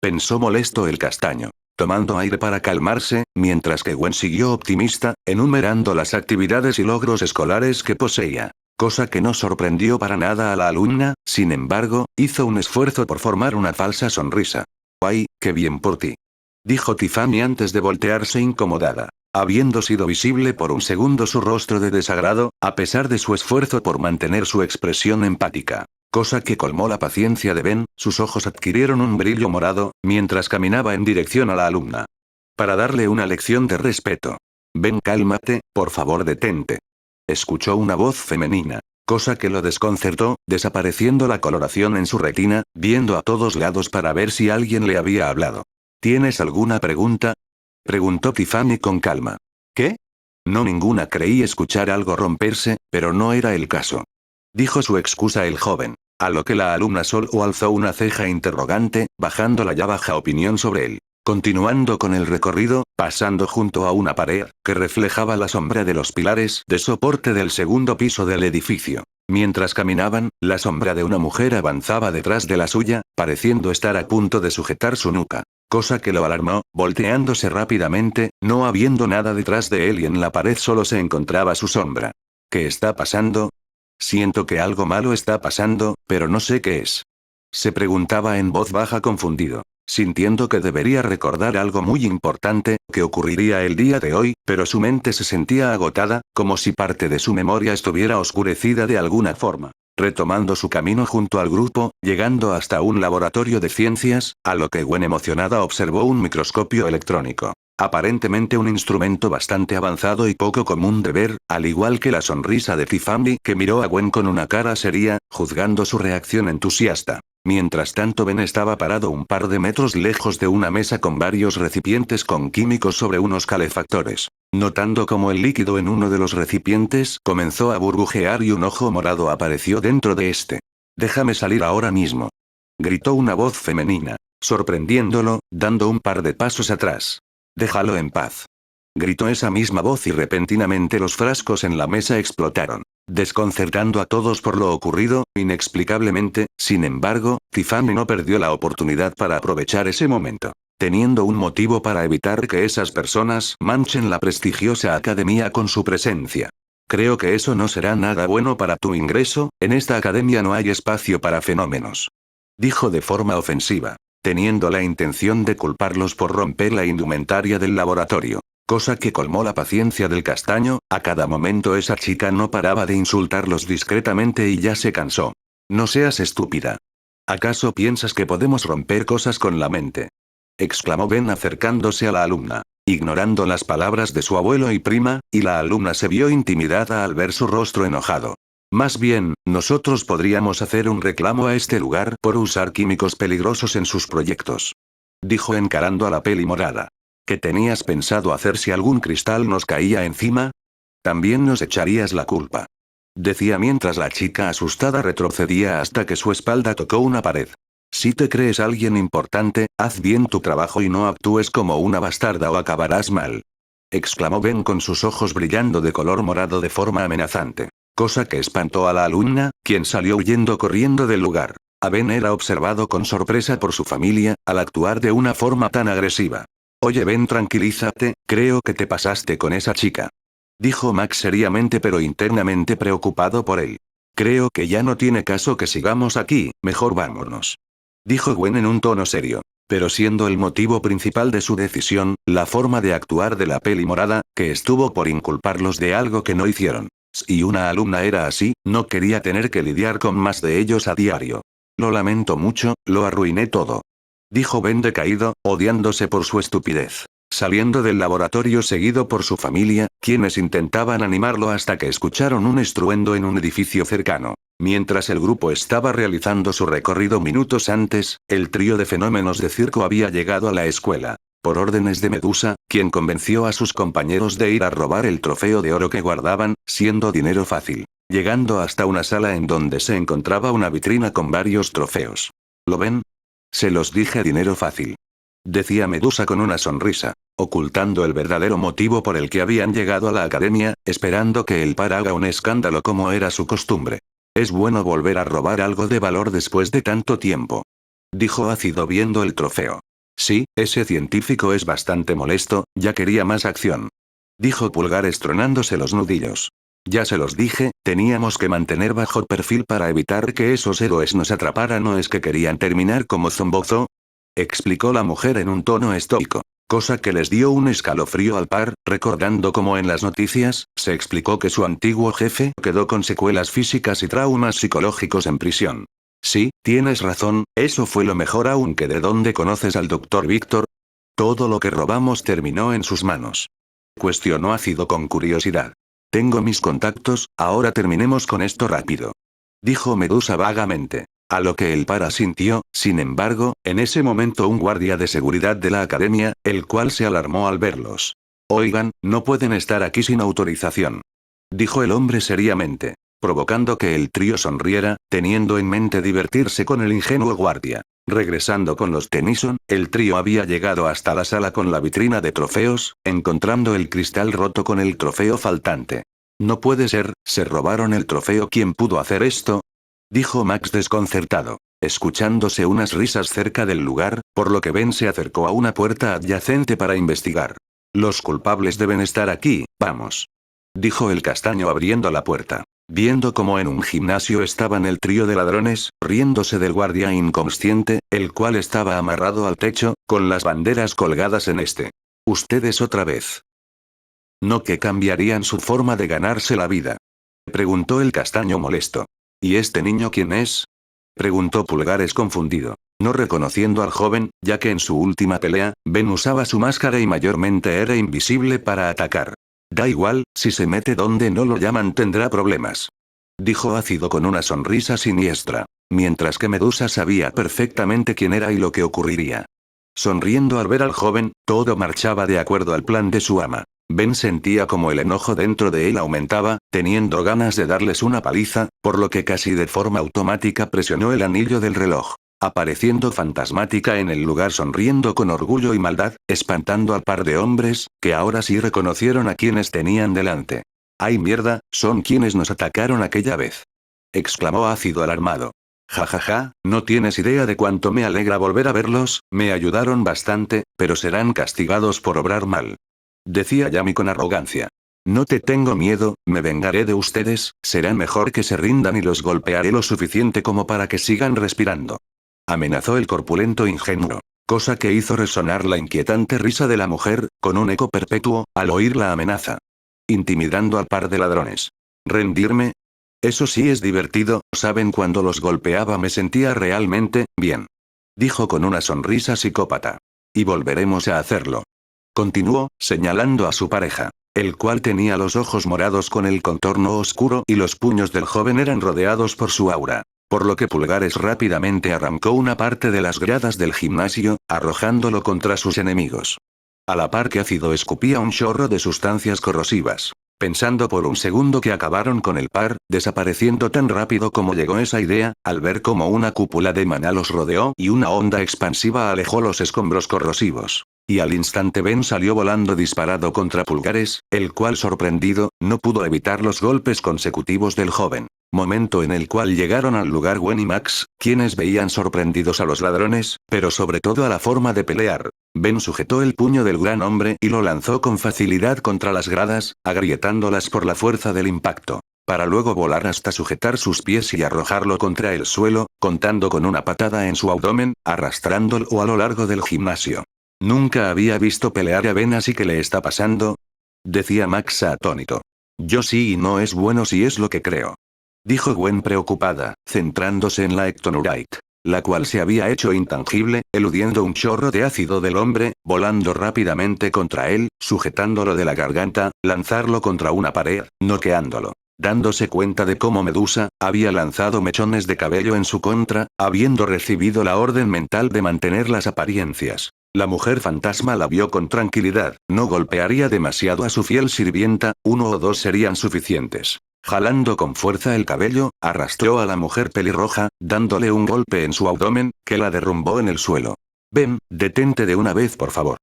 Pensó molesto el castaño, tomando aire para calmarse, mientras que Gwen siguió optimista, enumerando las actividades y logros escolares que poseía. Cosa que no sorprendió para nada a la alumna, sin embargo, hizo un esfuerzo por formar una falsa sonrisa. ¡Ay, qué bien por ti! Dijo Tiffany antes de voltearse incomodada. Habiendo sido visible por un segundo su rostro de desagrado, a pesar de su esfuerzo por mantener su expresión empática. Cosa que colmó la paciencia de Ben, sus ojos adquirieron un brillo morado, mientras caminaba en dirección a la alumna. Para darle una lección de respeto. Ben, cálmate, por favor detente. Escuchó una voz femenina. Cosa que lo desconcertó, desapareciendo la coloración en su retina, viendo a todos lados para ver si alguien le había hablado. ¿Tienes alguna pregunta? Preguntó Tiffany con calma. ¿Qué? No, ninguna. Creí escuchar algo romperse, pero no era el caso. Dijo su excusa el joven, a lo que la alumna solo alzó una ceja interrogante, bajando la ya baja opinión sobre él. Continuando con el recorrido, pasando junto a una pared, que reflejaba la sombra de los pilares de soporte del segundo piso del edificio. Mientras caminaban, la sombra de una mujer avanzaba detrás de la suya, pareciendo estar a punto de sujetar su nuca. Cosa que lo alarmó, volteándose rápidamente, no habiendo nada detrás de él y en la pared solo se encontraba su sombra. ¿Qué está pasando? Siento que algo malo está pasando, pero no sé qué es. Se preguntaba en voz baja confundido, sintiendo que debería recordar algo muy importante, que ocurriría el día de hoy, pero su mente se sentía agotada, como si parte de su memoria estuviera oscurecida de alguna forma. Retomando su camino junto al grupo, llegando hasta un laboratorio de ciencias, a lo que Gwen emocionada observó un microscopio electrónico. Aparentemente un instrumento bastante avanzado y poco común de ver, al igual que la sonrisa de Tiffany que miró a Gwen con una cara seria, juzgando su reacción entusiasta. Mientras tanto Ben estaba parado un par de metros lejos de una mesa con varios recipientes con químicos sobre unos calefactores. Notando cómo el líquido en uno de los recipientes comenzó a burbujear y un ojo morado apareció dentro de este. «Déjame salir ahora mismo», gritó una voz femenina, sorprendiéndolo, dando un par de pasos atrás. «Déjalo en paz», gritó esa misma voz y repentinamente los frascos en la mesa explotaron, desconcertando a todos por lo ocurrido, inexplicablemente. Sin embargo, Tiffany no perdió la oportunidad para aprovechar ese momento, teniendo un motivo para evitar que esas personas manchen la prestigiosa academia con su presencia. «Creo que eso no será nada bueno para tu ingreso, en esta academia no hay espacio para fenómenos», dijo de forma ofensiva, teniendo la intención de culparlos por romper la indumentaria del laboratorio. Cosa que colmó la paciencia del castaño, a cada momento esa chica no paraba de insultarlos discretamente y ya se cansó. «No seas estúpida. ¿Acaso piensas que podemos romper cosas con la mente?», exclamó Ben acercándose a la alumna, ignorando las palabras de su abuelo y prima, y la alumna se vio intimidada al ver su rostro enojado. «Más bien, nosotros podríamos hacer un reclamo a este lugar por usar químicos peligrosos en sus proyectos», dijo encarando a la peli morada. «¿Qué tenías pensado hacer si algún cristal nos caía encima? También nos echarías la culpa», decía mientras la chica asustada retrocedía hasta que su espalda tocó una pared. «Si te crees alguien importante, haz bien tu trabajo y no actúes como una bastarda o acabarás mal», exclamó Ben con sus ojos brillando de color morado de forma amenazante. Cosa que espantó a la alumna, quien salió huyendo corriendo del lugar. A Ben era observado con sorpresa por su familia, al actuar de una forma tan agresiva. «Oye Ben, tranquilízate, creo que te pasaste con esa chica», dijo Max seriamente pero internamente preocupado por él. Creo que ya no tiene caso que sigamos aquí, mejor vámonos. Dijo Gwen en un tono serio. Pero siendo el motivo principal de su decisión, la forma de actuar de la peli morada, que estuvo por inculparlos de algo que no hicieron. Si una alumna era así, no quería tener que lidiar con más de ellos a diario. Lo lamento mucho, lo arruiné todo. Dijo Ben decaído, odiándose por su estupidez. Saliendo del laboratorio seguido por su familia, quienes intentaban animarlo hasta que escucharon un estruendo en un edificio cercano. Mientras el grupo estaba realizando su recorrido minutos antes, el trío de fenómenos de circo había llegado a la escuela. Por órdenes de Medusa, quien convenció a sus compañeros de ir a robar el trofeo de oro que guardaban, siendo dinero fácil. Llegando hasta una sala en donde se encontraba una vitrina con varios trofeos. ¿Lo ven? Se los dije, dinero fácil. Decía Medusa con una sonrisa, ocultando el verdadero motivo por el que habían llegado a la academia, esperando que el par haga un escándalo como era su costumbre. Es bueno volver a robar algo de valor después de tanto tiempo. Dijo ácido viendo el trofeo. Sí, ese científico es bastante molesto, ya quería más acción. Dijo Pulgares tronándose los nudillos. Ya se los dije, teníamos que mantener bajo perfil para evitar que esos héroes nos atraparan. ¿No es que querían terminar como Zombozo? Explicó la mujer en un tono estoico. Cosa que les dio un escalofrío al par, recordando como en las noticias, se explicó que su antiguo jefe quedó con secuelas físicas y traumas psicológicos en prisión. Sí, tienes razón, eso fue lo mejor. Aunque ¿de dónde conoces al Dr. Víctor? Todo lo que robamos terminó en sus manos. Cuestionó ácido con curiosidad. Tengo mis contactos, ahora terminemos con esto rápido. Dijo Medusa vagamente. A lo que el par asintió, sin embargo, en ese momento un guardia de seguridad de la academia, el cual se alarmó al verlos. Oigan, no pueden estar aquí sin autorización. Dijo el hombre seriamente, provocando que el trío sonriera, teniendo en mente divertirse con el ingenuo guardia. Regresando con los Tennyson, el trío había llegado hasta la sala con la vitrina de trofeos, encontrando el cristal roto con el trofeo faltante. No puede ser, se robaron el trofeo. ¿Quién pudo hacer esto? Dijo Max desconcertado, escuchándose unas risas cerca del lugar, por lo que Ben se acercó a una puerta adyacente para investigar. Los culpables deben estar aquí, vamos. Dijo el castaño abriendo la puerta. Viendo cómo en un gimnasio estaban el trío de ladrones, riéndose del guardia inconsciente, el cual estaba amarrado al techo, con las banderas colgadas en este. ¿Ustedes otra vez? ¿No que cambiarían su forma de ganarse la vida? Preguntó el castaño molesto. ¿Y este niño quién es? Preguntó Pulgares confundido, no reconociendo al joven, ya que en su última pelea, Ben usaba su máscara y mayormente era invisible para atacar. Da igual, si se mete donde no lo llaman tendrá problemas. Dijo ácido con una sonrisa siniestra, mientras que Medusa sabía perfectamente quién era y lo que ocurriría. Sonriendo al ver al joven, todo marchaba de acuerdo al plan de su ama. Ben sentía como el enojo dentro de él aumentaba, teniendo ganas de darles una paliza, por lo que casi de forma automática presionó el anillo del reloj, apareciendo fantasmática en el lugar sonriendo con orgullo y maldad, espantando al par de hombres, que ahora sí reconocieron a quienes tenían delante. ¡Ay mierda, son quienes nos atacaron aquella vez! Exclamó ácido alarmado. Jajaja, no tienes idea de cuánto me alegra volver a verlos, me ayudaron bastante, pero serán castigados por obrar mal. Decía Yami con arrogancia. No te tengo miedo, me vengaré de ustedes, será mejor que se rindan y los golpearé lo suficiente como para que sigan respirando. Amenazó el corpulento ingenuo, cosa que hizo resonar la inquietante risa de la mujer, con un eco perpetuo, al oír la amenaza. Intimidando al par de ladrones. ¿Rendirme? Eso sí es divertido, ¿saben? Cuando los golpeaba me sentía realmente bien. Dijo con una sonrisa psicópata. Y volveremos a hacerlo. Continuó, señalando a su pareja, el cual tenía los ojos morados con el contorno oscuro y los puños del joven eran rodeados por su aura, por lo que Pulgares rápidamente arrancó una parte de las gradas del gimnasio, arrojándolo contra sus enemigos. A la par que ácido escupía un chorro de sustancias corrosivas. Pensando por un segundo que acabaron con el par, desapareciendo tan rápido como llegó esa idea, al ver cómo una cúpula de maná los rodeó y una onda expansiva alejó los escombros corrosivos. Y al instante Ben salió volando disparado contra Pulgares, el cual sorprendido, no pudo evitar los golpes consecutivos del joven. Momento en el cual llegaron al lugar Gwen y Max, quienes veían sorprendidos a los ladrones, pero sobre todo a la forma de pelear. Ben sujetó el puño del gran hombre y lo lanzó con facilidad contra las gradas, agrietándolas por la fuerza del impacto. para luego volar hasta sujetar sus pies y arrojarlo contra el suelo, contando con una patada en su abdomen, arrastrándolo a lo largo del gimnasio. Nunca había visto pelear a Ben, así que ¿le está pasando? Decía Max atónito. Yo sí, y no es bueno si es lo que creo. Dijo Gwen preocupada, centrándose en la Ectonurite, la cual se había hecho intangible, eludiendo un chorro de ácido del hombre, volando rápidamente contra él, sujetándolo de la garganta, lanzarlo contra una pared, noqueándolo. Dándose cuenta de cómo Medusa había lanzado mechones de cabello en su contra, habiendo recibido la orden mental de mantener las apariencias. La mujer fantasma la vio con tranquilidad, no golpearía demasiado a su fiel sirvienta, 1 o 2 serían suficientes. Jalando con fuerza el cabello, arrastró a la mujer pelirroja, dándole un golpe en su abdomen, que la derrumbó en el suelo. «Ven, detente de una vez por favor»,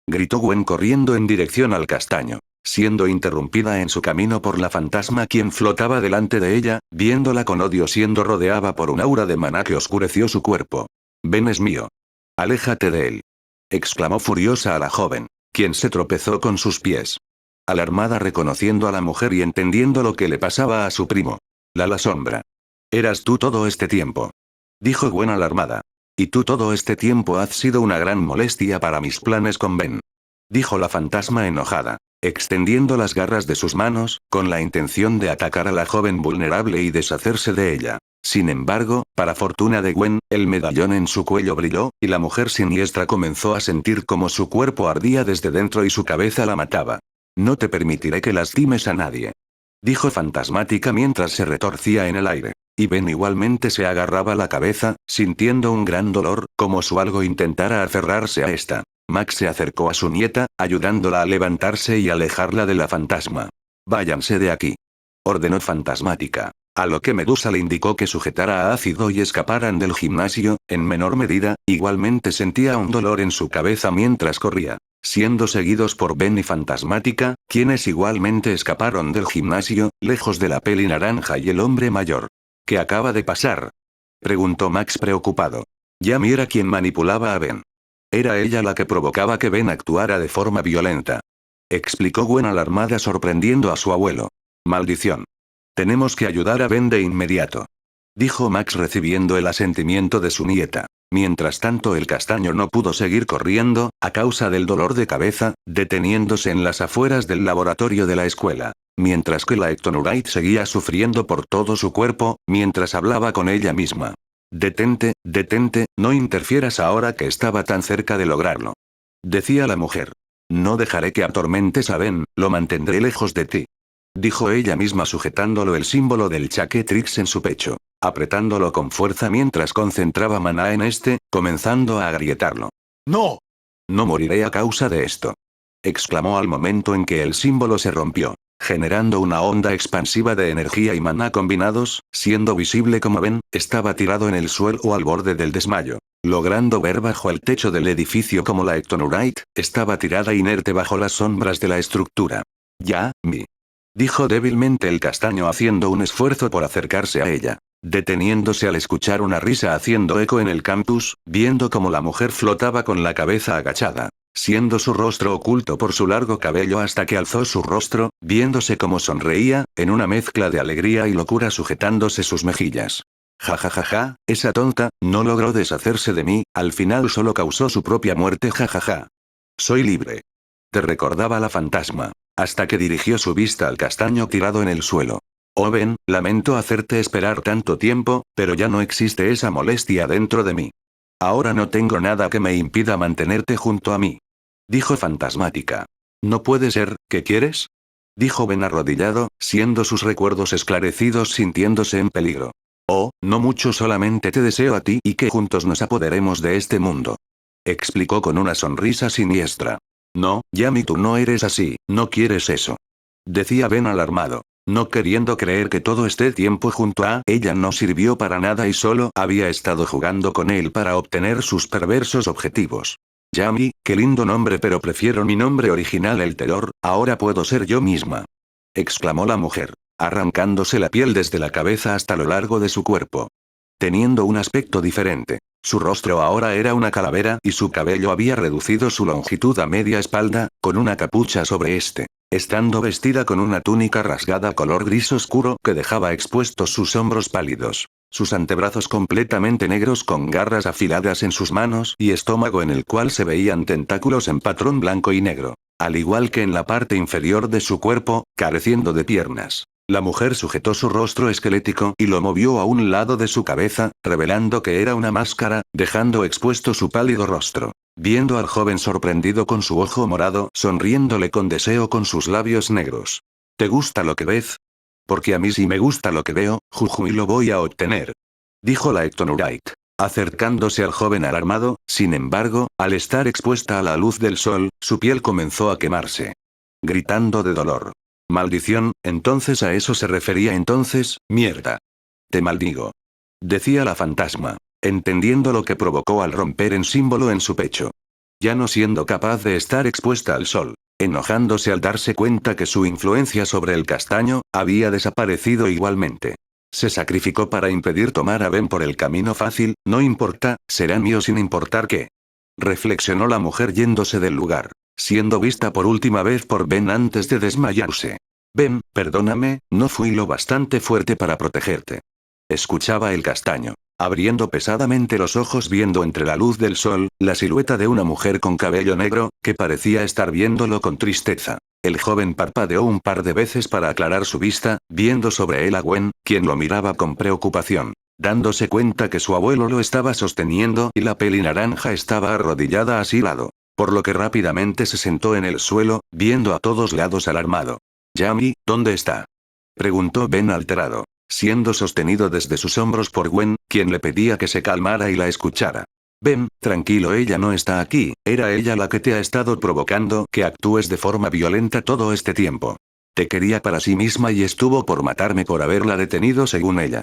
gritó Gwen corriendo en dirección al castaño, siendo interrumpida en su camino por la fantasma, quien flotaba delante de ella, viéndola con odio siendo rodeada por un aura de maná que oscureció su cuerpo. «Ben es mío. Aléjate de él», exclamó furiosa a la joven, quien se tropezó con sus pies. Alarmada reconociendo a la mujer y entendiendo lo que le pasaba a su primo. La sombra. «¿Eras tú todo este tiempo?», dijo Gwen alarmada. «Y tú todo este tiempo has sido una gran molestia para mis planes con Ben», dijo la fantasma enojada, extendiendo las garras de sus manos, con la intención de atacar a la joven vulnerable y deshacerse de ella. Sin embargo, para fortuna de Gwen, el medallón en su cuello brilló, y la mujer siniestra comenzó a sentir como su cuerpo ardía desde dentro y su cabeza la mataba. «No te permitiré que lastimes a nadie», dijo fantasmática mientras se retorcía en el aire. Y Ben igualmente se agarraba la cabeza, sintiendo un gran dolor, como su algo intentara aferrarse a esta. Max se acercó a su nieta, ayudándola a levantarse y alejarla de la fantasma. «Váyanse de aquí», ordenó fantasmática. A lo que Medusa le indicó que sujetara a Ácido y escaparan del gimnasio. En menor medida, igualmente sentía un dolor en su cabeza mientras corría, siendo seguidos por Ben y Fantasmática, quienes igualmente escaparon del gimnasio, lejos de la peli naranja y el hombre mayor. «¿Qué acaba de pasar?», preguntó Max preocupado. Yami era quien manipulaba a Ben. Era ella la que provocaba que Ben actuara de forma violenta, explicó Gwen alarmada sorprendiendo a su abuelo. «Maldición. Tenemos que ayudar a Ben de inmediato», dijo Max recibiendo el asentimiento de su nieta. Mientras tanto el castaño no pudo seguir corriendo, a causa del dolor de cabeza, deteniéndose en las afueras del laboratorio de la escuela. Mientras que la Ectonurite seguía sufriendo por todo su cuerpo, mientras hablaba con ella misma. «Detente, detente, no interfieras ahora que estaba tan cerca de lograrlo», decía la mujer. «No dejaré que atormentes a Ben, lo mantendré lejos de ti», dijo ella misma sujetándolo el símbolo del Chaquetrix en su pecho, apretándolo con fuerza mientras concentraba maná en este, comenzando a agrietarlo. «¡No! No moriré a causa de esto», exclamó al momento en que el símbolo se rompió, generando una onda expansiva de energía y maná combinados, siendo visible como Ben, estaba tirado en el suelo al borde del desmayo. Logrando ver bajo el techo del edificio como la Ectonurite estaba tirada inerte bajo las sombras de la estructura. «Yami», dijo débilmente el castaño haciendo un esfuerzo por acercarse a ella, deteniéndose al escuchar una risa haciendo eco en el campus, viendo cómo la mujer flotaba con la cabeza agachada, siendo su rostro oculto por su largo cabello hasta que alzó su rostro, viéndose cómo sonreía, en una mezcla de alegría y locura sujetándose sus mejillas. «Jajajaja, esa tonta, no logró deshacerse de mí, al final solo causó su propia muerte, jajaja. Soy libre», te recordaba la fantasma, hasta que dirigió su vista al castaño tirado en el suelo. «Oh Ben, lamento hacerte esperar tanto tiempo, pero ya no existe esa molestia dentro de mí. Ahora no tengo nada que me impida mantenerte junto a mí», dijo fantasmática. «No puede ser, ¿qué quieres?», dijo Ben arrodillado, siendo sus recuerdos esclarecidos sintiéndose en peligro. «Oh, no mucho, solamente te deseo a ti y que juntos nos apoderemos de este mundo», explicó con una sonrisa siniestra. «No, Yami, tú no eres así, no quieres eso», decía Ben alarmado, no queriendo creer que todo este tiempo junto a ella no sirvió para nada y solo había estado jugando con él para obtener sus perversos objetivos. «Yami, qué lindo nombre, pero prefiero mi nombre original, el Terror, ahora puedo ser yo misma», exclamó la mujer, arrancándose la piel desde la cabeza hasta lo largo de su cuerpo. Teniendo un aspecto diferente. Su rostro ahora era una calavera y su cabello había reducido su longitud a media espalda, con una capucha sobre este. estando vestida con una túnica rasgada color gris oscuro que dejaba expuestos sus hombros pálidos, sus antebrazos completamente negros con garras afiladas en sus manos y estómago en el cual se veían tentáculos en patrón blanco y negro, al igual que en la parte inferior de su cuerpo, careciendo de piernas. La mujer sujetó su rostro esquelético y lo movió a un lado de su cabeza, revelando que era una máscara, dejando expuesto su pálido rostro. Viendo al joven sorprendido con su ojo morado, sonriéndole con deseo con sus labios negros. ¿Te gusta lo que ves? Porque a mí sí me gusta lo que veo, juju, y lo voy a obtener. Dijo la Ectonurite, acercándose al joven alarmado. Sin embargo, al estar expuesta a la luz del sol, su piel comenzó a quemarse. Gritando de dolor. Maldición, entonces a eso se refería entonces, mierda. Te maldigo. Decía la fantasma, entendiendo lo que provocó al romper en símbolo en su pecho. Ya no siendo capaz de estar expuesta al sol, enojándose al darse cuenta que su influencia sobre el castaño, había desaparecido igualmente. Se sacrificó para impedir tomar a Ben por el camino fácil, no importa, será mío sin importar qué. Reflexionó la mujer yéndose del lugar, siendo vista por última vez por Ben antes de desmayarse. Ben, perdóname, no fui lo bastante fuerte para protegerte. Escuchaba el castaño, abriendo pesadamente los ojos viendo entre la luz del sol, la silueta de una mujer con cabello negro, que parecía estar viéndolo con tristeza. El joven parpadeó un par de veces para aclarar su vista, viendo sobre él a Gwen, quien lo miraba con preocupación, dándose cuenta que su abuelo lo estaba sosteniendo y la peli naranja estaba arrodillada a su lado. Por lo que rápidamente se sentó en el suelo, viendo a todos lados alarmado. «Yami, ¿dónde está?», preguntó Ben alterado, siendo sostenido desde sus hombros por Gwen, quien le pedía que se calmara y la escuchara. «Ben, tranquilo, ella no está aquí, era ella la que te ha estado provocando que actúes de forma violenta todo este tiempo. Te quería para sí misma y estuvo por matarme por haberla detenido según ella»,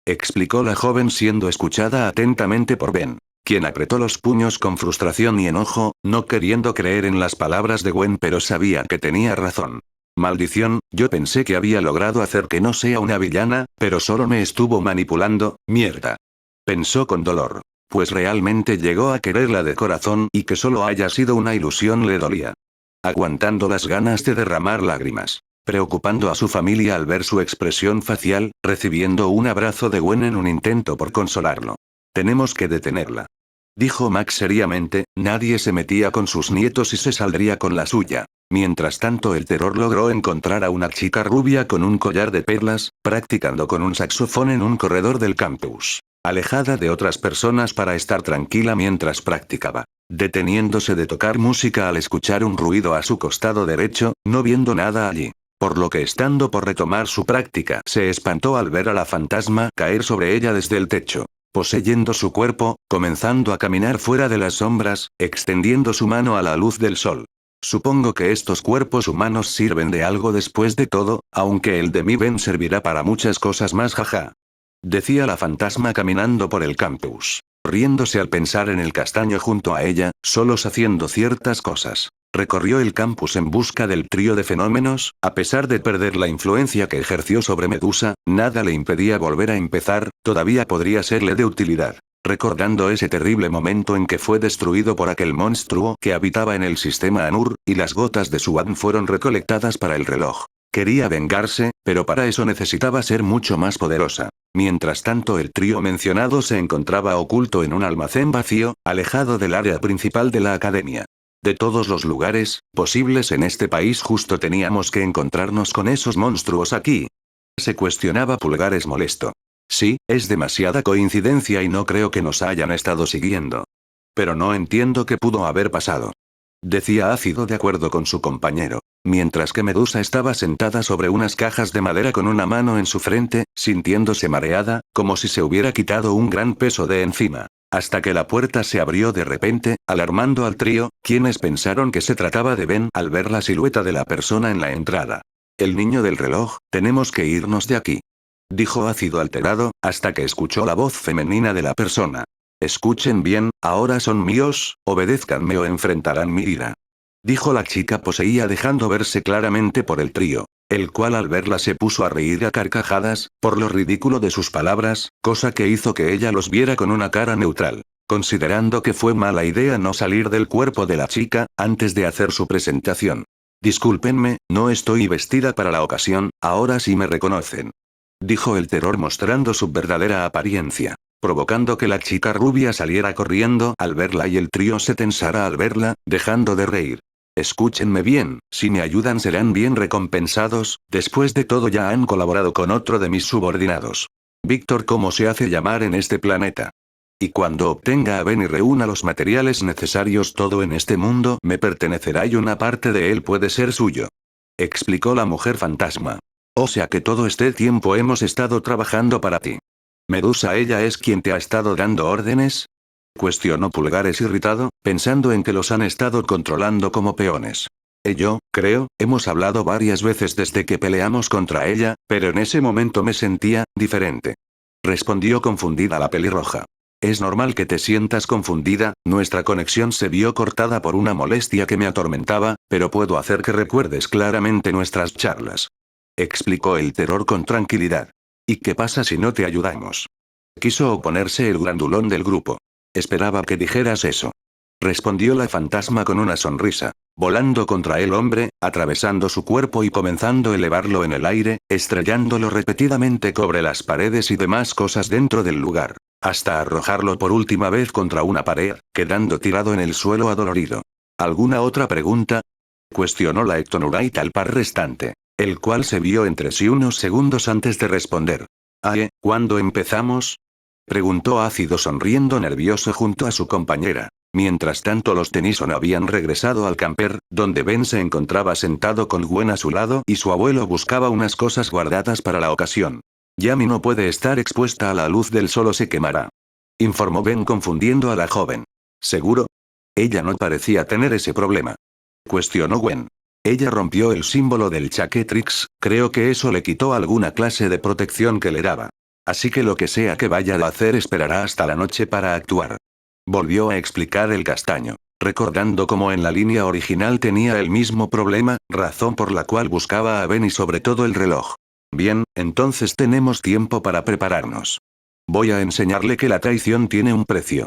explicó la joven siendo escuchada atentamente por Ben, quien apretó los puños con frustración y enojo, no queriendo creer en las palabras de Gwen, pero sabía que tenía razón. «Maldición, yo pensé que había logrado hacer que no sea una villana, pero solo me estuvo manipulando, mierda», pensó con dolor. Pues realmente llegó a quererla de corazón y que solo haya sido una ilusión le dolía. Aguantando las ganas de derramar lágrimas. Preocupando a su familia al ver su expresión facial, recibiendo un abrazo de Gwen en un intento por consolarlo. «Tenemos que detenerla», dijo Max seriamente, nadie se metía con sus nietos y se saldría con la suya. Mientras tanto el terror logró encontrar a una chica rubia con un collar de perlas, practicando con un saxofón en un corredor del campus. Alejada de otras personas para estar tranquila mientras practicaba. Deteniéndose de tocar música al escuchar un ruido a su costado derecho, no viendo nada allí. Por lo que estando por retomar su práctica se espantó al ver a la fantasma caer sobre ella desde el techo. Poseyendo su cuerpo, comenzando a caminar fuera de las sombras, extendiendo su mano a la luz del sol. Supongo que estos cuerpos humanos sirven de algo después de todo, aunque el de mi Ben servirá para muchas cosas más, jaja. Decía la fantasma caminando por el campus. Riéndose al pensar en el castaño junto a ella, solos haciendo ciertas cosas. Recorrió el campus en busca del trío de fenómenos, a pesar de perder la influencia que ejerció sobre Medusa, nada le impedía volver a empezar, todavía podría serle de utilidad. Recordando ese terrible momento en que fue destruido por aquel monstruo que habitaba en el sistema Anur, y las gotas de su An fueron recolectadas para el reloj. Quería vengarse, pero para eso necesitaba ser mucho más poderosa. Mientras tanto el trío mencionado se encontraba oculto en un almacén vacío, alejado del área principal de la academia. De todos los lugares posibles en este país justo teníamos que encontrarnos con esos monstruos aquí. Se cuestionaba Pulgares molesto. Sí, es demasiada coincidencia y no creo que nos hayan estado siguiendo. Pero no entiendo qué pudo haber pasado. Decía Ácido de acuerdo con su compañero. Mientras que Medusa estaba sentada sobre unas cajas de madera con una mano en su frente, sintiéndose mareada, como si se hubiera quitado un gran peso de encima. Hasta que la puerta se abrió de repente, alarmando al trío, quienes pensaron que se trataba de Ben al ver la silueta de la persona en la entrada. «El niño del reloj, tenemos que irnos de aquí», dijo Ácido alterado, hasta que escuchó la voz femenina de la persona. «Escuchen bien, ahora son míos, obedézcanme o enfrentarán mi ira», dijo la chica poseída dejando verse claramente por el trío, el cual al verla se puso a reír a carcajadas, por lo ridículo de sus palabras, cosa que hizo que ella los viera con una cara neutral, considerando que fue mala idea no salir del cuerpo de la chica, antes de hacer su presentación. Discúlpenme, no estoy vestida para la ocasión, ahora sí me reconocen. Dijo el terror mostrando su verdadera apariencia, provocando que la chica rubia saliera corriendo al verla y el trío se tensara al verla, dejando de reír. Escúchenme bien, si me ayudan serán bien recompensados, después de todo ya han colaborado con otro de mis subordinados. Víctor, ¿cómo se hace llamar en este planeta? Y cuando obtenga a Ben y reúna los materiales necesarios, todo en este mundo me pertenecerá y una parte de él puede ser suyo. Explicó la mujer fantasma. O sea que todo este tiempo hemos estado trabajando para ti. Medusa, ¿ella es quien te ha estado dando órdenes? Cuestionó Pulgares irritado, pensando en que los han estado controlando como peones. Yo, creo, hemos hablado varias veces desde que peleamos contra ella, pero en ese momento me sentía diferente. Respondió confundida la pelirroja. Es normal que te sientas confundida, nuestra conexión se vio cortada por una molestia que me atormentaba, pero puedo hacer que recuerdes claramente nuestras charlas. Explicó el terror con tranquilidad. ¿Y qué pasa si no te ayudamos? Quiso oponerse el grandulón del grupo. Esperaba que dijeras eso. Respondió la fantasma con una sonrisa, volando contra el hombre, atravesando su cuerpo y comenzando a elevarlo en el aire, estrellándolo repetidamente sobre las paredes y demás cosas dentro del lugar, hasta arrojarlo por última vez contra una pared, quedando tirado en el suelo adolorido. ¿Alguna otra pregunta? Cuestionó la Ectonurite al par restante, el cual se vio entre sí unos segundos antes de responder. ¿Cuándo empezamos? Preguntó ácido sonriendo nervioso junto a su compañera. Mientras tanto los Tennyson habían regresado al camper, donde Ben se encontraba sentado con Gwen a su lado y su abuelo buscaba unas cosas guardadas para la ocasión. Yami no puede estar expuesta a la luz del sol o se quemará. Informó Ben confundiendo a la joven. ¿Seguro? Ella no parecía tener ese problema. Cuestionó Gwen. Ella rompió el símbolo del Chaquetrix, creo que eso le quitó alguna clase de protección que le daba. Así que lo que sea que vaya a hacer esperará hasta la noche para actuar. Volvió a explicar el castaño, recordando cómo en la línea original tenía el mismo problema, razón por la cual buscaba a Ben y sobre todo el reloj. Bien, entonces tenemos tiempo para prepararnos. Voy a enseñarle que la traición tiene un precio.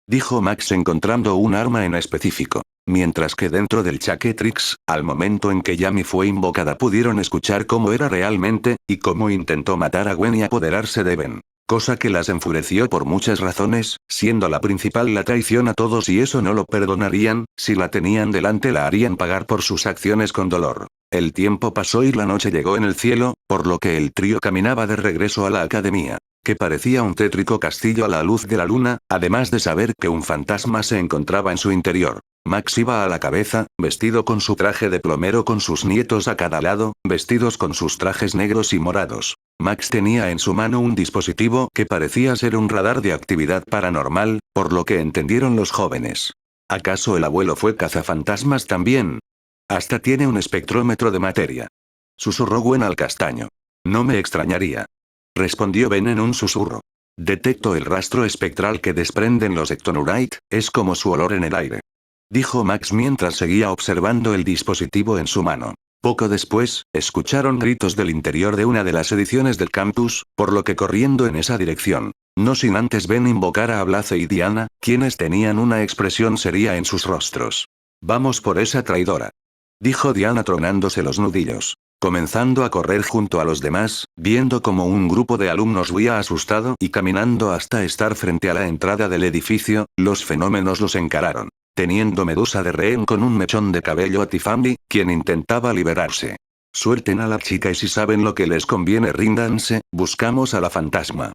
Dijo Max encontrando un arma en específico. Mientras que dentro del Chaquetrix, al momento en que Yami fue invocada pudieron escuchar cómo era realmente, y cómo intentó matar a Gwen y apoderarse de Ben. Cosa que las enfureció por muchas razones, siendo la principal la traición a todos y eso no lo perdonarían, si la tenían delante la harían pagar por sus acciones con dolor. El tiempo pasó y la noche llegó en el cielo, por lo que el trío caminaba de regreso a la academia, que parecía un tétrico castillo a la luz de la luna, además de saber que un fantasma se encontraba en su interior. Max iba a la cabeza, vestido con su traje de plomero con sus nietos a cada lado, vestidos con sus trajes negros y morados. Max tenía en su mano un dispositivo que parecía ser un radar de actividad paranormal, por lo que entendieron los jóvenes. ¿Acaso el abuelo fue cazafantasmas también? Hasta tiene un espectrómetro de materia. Susurró Gwen al castaño. No me extrañaría. Respondió Ben en un susurro. Detecto el rastro espectral que desprenden los Ectonurite, es como su olor en el aire. Dijo Max mientras seguía observando el dispositivo en su mano. Poco después, escucharon gritos del interior de una de las ediciones del campus, por lo que corriendo en esa dirección. No sin antes Ben invocar a Blaze y Diana, quienes tenían una expresión seria en sus rostros. Vamos por esa traidora. Dijo Diana tronándose los nudillos. Comenzando a correr junto a los demás, viendo como un grupo de alumnos huía asustado y caminando hasta estar frente a la entrada del edificio, los fenómenos los encararon. Teniendo Medusa de rehén con un mechón de cabello a Tiffany, quien intentaba liberarse. Suelten a la chica y si saben lo que les conviene ríndanse, buscamos a la fantasma.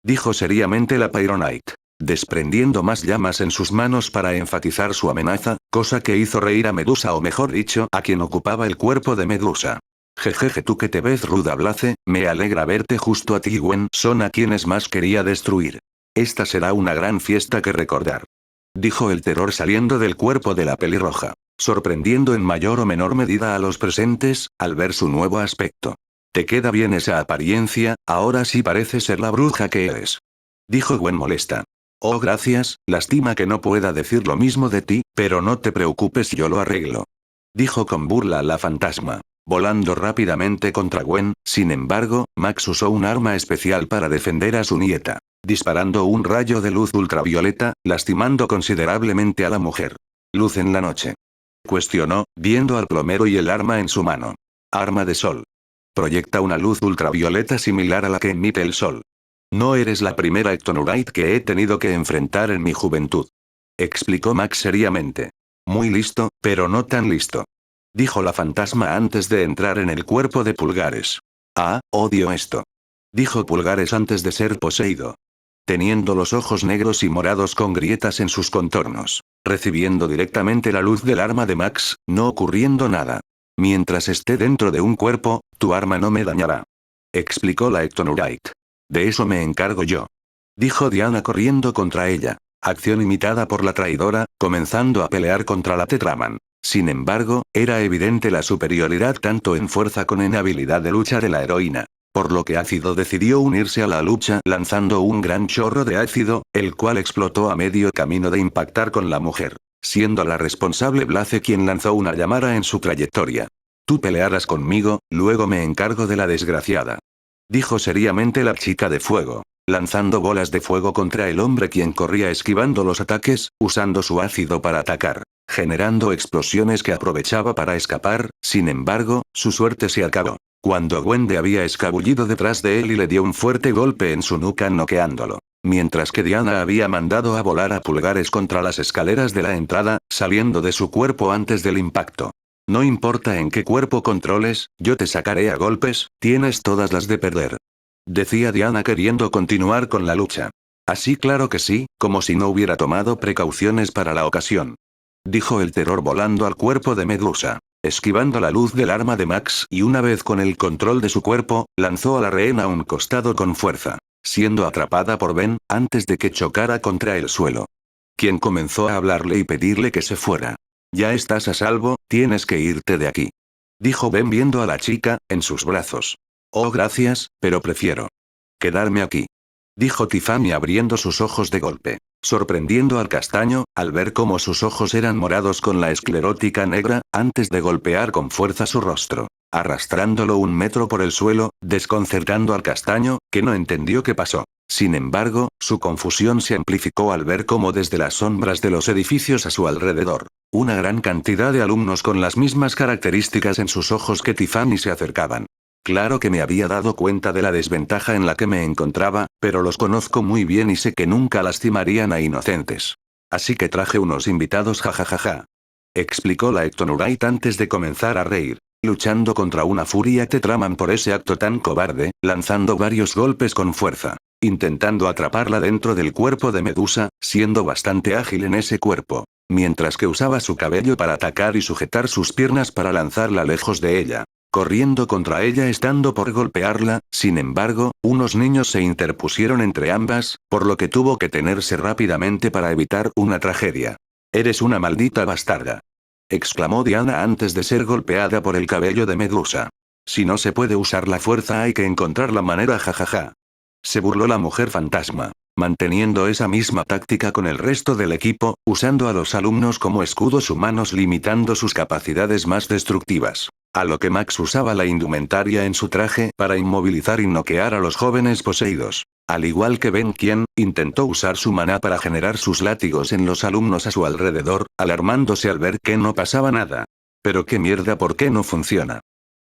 Dijo seriamente la Pyronite, desprendiendo más llamas en sus manos para enfatizar su amenaza, cosa que hizo reír a Medusa o mejor dicho, a quien ocupaba el cuerpo de Medusa. Jejeje, tú que te ves ruda Blaze, me alegra verte justo a ti y Gwen son a quienes más quería destruir. Esta será una gran fiesta que recordar. Dijo el terror saliendo del cuerpo de la pelirroja, sorprendiendo en mayor o menor medida a los presentes, al ver su nuevo aspecto. Te queda bien esa apariencia, ahora sí parece ser la bruja que eres. Dijo Gwen molesta. Oh gracias, lástima que no pueda decir lo mismo de ti, pero no te preocupes yo lo arreglo. Dijo con burla la fantasma, volando rápidamente contra Gwen, sin embargo, Max usó un arma especial para defender a su nieta. Disparando un rayo de luz ultravioleta, lastimando considerablemente a la mujer. Luz en la noche. Cuestionó, viendo al plomero y el arma en su mano. Arma de sol. Proyecta una luz ultravioleta similar a la que emite el sol. No eres la primera Ectonurite que he tenido que enfrentar en mi juventud. Explicó Max seriamente. Muy listo, pero no tan listo. Dijo la fantasma antes de entrar en el cuerpo de Pulgares. Ah, odio esto. Dijo Pulgares antes de ser poseído. Teniendo los ojos negros y morados con grietas en sus contornos. Recibiendo directamente la luz del arma de Max, no ocurriendo nada. Mientras esté dentro de un cuerpo, tu arma no me dañará. Explicó la Ectonurite. De eso me encargo yo. Dijo Diana corriendo contra ella. Acción imitada por la traidora, comenzando a pelear contra la Tetraman. Sin embargo, era evidente la superioridad tanto en fuerza como en habilidad de lucha de la heroína. Por lo que Ácido decidió unirse a la lucha lanzando un gran chorro de ácido, el cual explotó a medio camino de impactar con la mujer. Siendo la responsable Blaze quien lanzó una llamada en su trayectoria. Tú pelearás conmigo, luego me encargo de la desgraciada. Dijo seriamente la chica de fuego. Lanzando bolas de fuego contra el hombre quien corría esquivando los ataques, usando su ácido para atacar. Generando explosiones que aprovechaba para escapar, sin embargo, su suerte se acabó. Cuando Gwende había escabullido detrás de él y le dio un fuerte golpe en su nuca noqueándolo. Mientras que Diana había mandado a volar a Pulgares contra las escaleras de la entrada, saliendo de su cuerpo antes del impacto. No importa en qué cuerpo controles, yo te sacaré a golpes, tienes todas las de perder. Decía Diana queriendo continuar con la lucha. Así claro que sí, como si no hubiera tomado precauciones para la ocasión. Dijo el terror volando al cuerpo de Medusa. Esquivando la luz del arma de Max y una vez con el control de su cuerpo, lanzó a la rehén a un costado con fuerza. Siendo atrapada por Ben, antes de que chocara contra el suelo. Quien comenzó a hablarle y pedirle que se fuera. Ya estás a salvo, tienes que irte de aquí. Dijo Ben viendo a la chica, en sus brazos. Oh gracias, pero prefiero quedarme aquí. Dijo Tiffany abriendo sus ojos de golpe. Sorprendiendo al castaño, al ver cómo sus ojos eran morados con la esclerótica negra, antes de golpear con fuerza su rostro. Arrastrándolo 1 metro por el suelo, desconcertando al castaño, que no entendió qué pasó. Sin embargo, su confusión se amplificó al ver cómo desde las sombras de los edificios a su alrededor, una gran cantidad de alumnos con las mismas características en sus ojos que Tiffany se acercaban. Claro que me había dado cuenta de la desventaja en la que me encontraba, pero los conozco muy bien y sé que nunca lastimarían a inocentes. Así que traje unos invitados jajajaja. Explicó la Ectonurite antes de comenzar a reír. Luchando contra una furia Tetraman por ese acto tan cobarde, lanzando varios golpes con fuerza. Intentando atraparla dentro del cuerpo de Medusa, siendo bastante ágil en ese cuerpo. Mientras que usaba su cabello para atacar y sujetar sus piernas para lanzarla lejos de ella. Corriendo contra ella estando por golpearla, sin embargo, unos niños se interpusieron entre ambas, por lo que tuvo que tenerse rápidamente para evitar una tragedia. Eres una maldita bastarda. Exclamó Diana antes de ser golpeada por el cabello de Medusa. Si no se puede usar la fuerza hay que encontrar la manera jajaja. Se burló la mujer fantasma. Manteniendo esa misma táctica con el resto del equipo, usando a los alumnos como escudos humanos limitando sus capacidades más destructivas. A lo que Max usaba la indumentaria en su traje para inmovilizar y noquear a los jóvenes poseídos. Al igual que Ben quien, intentó usar su maná para generar sus látigos en los alumnos a su alrededor, alarmándose al ver que no pasaba nada. Pero qué mierda, ¿por qué no funciona?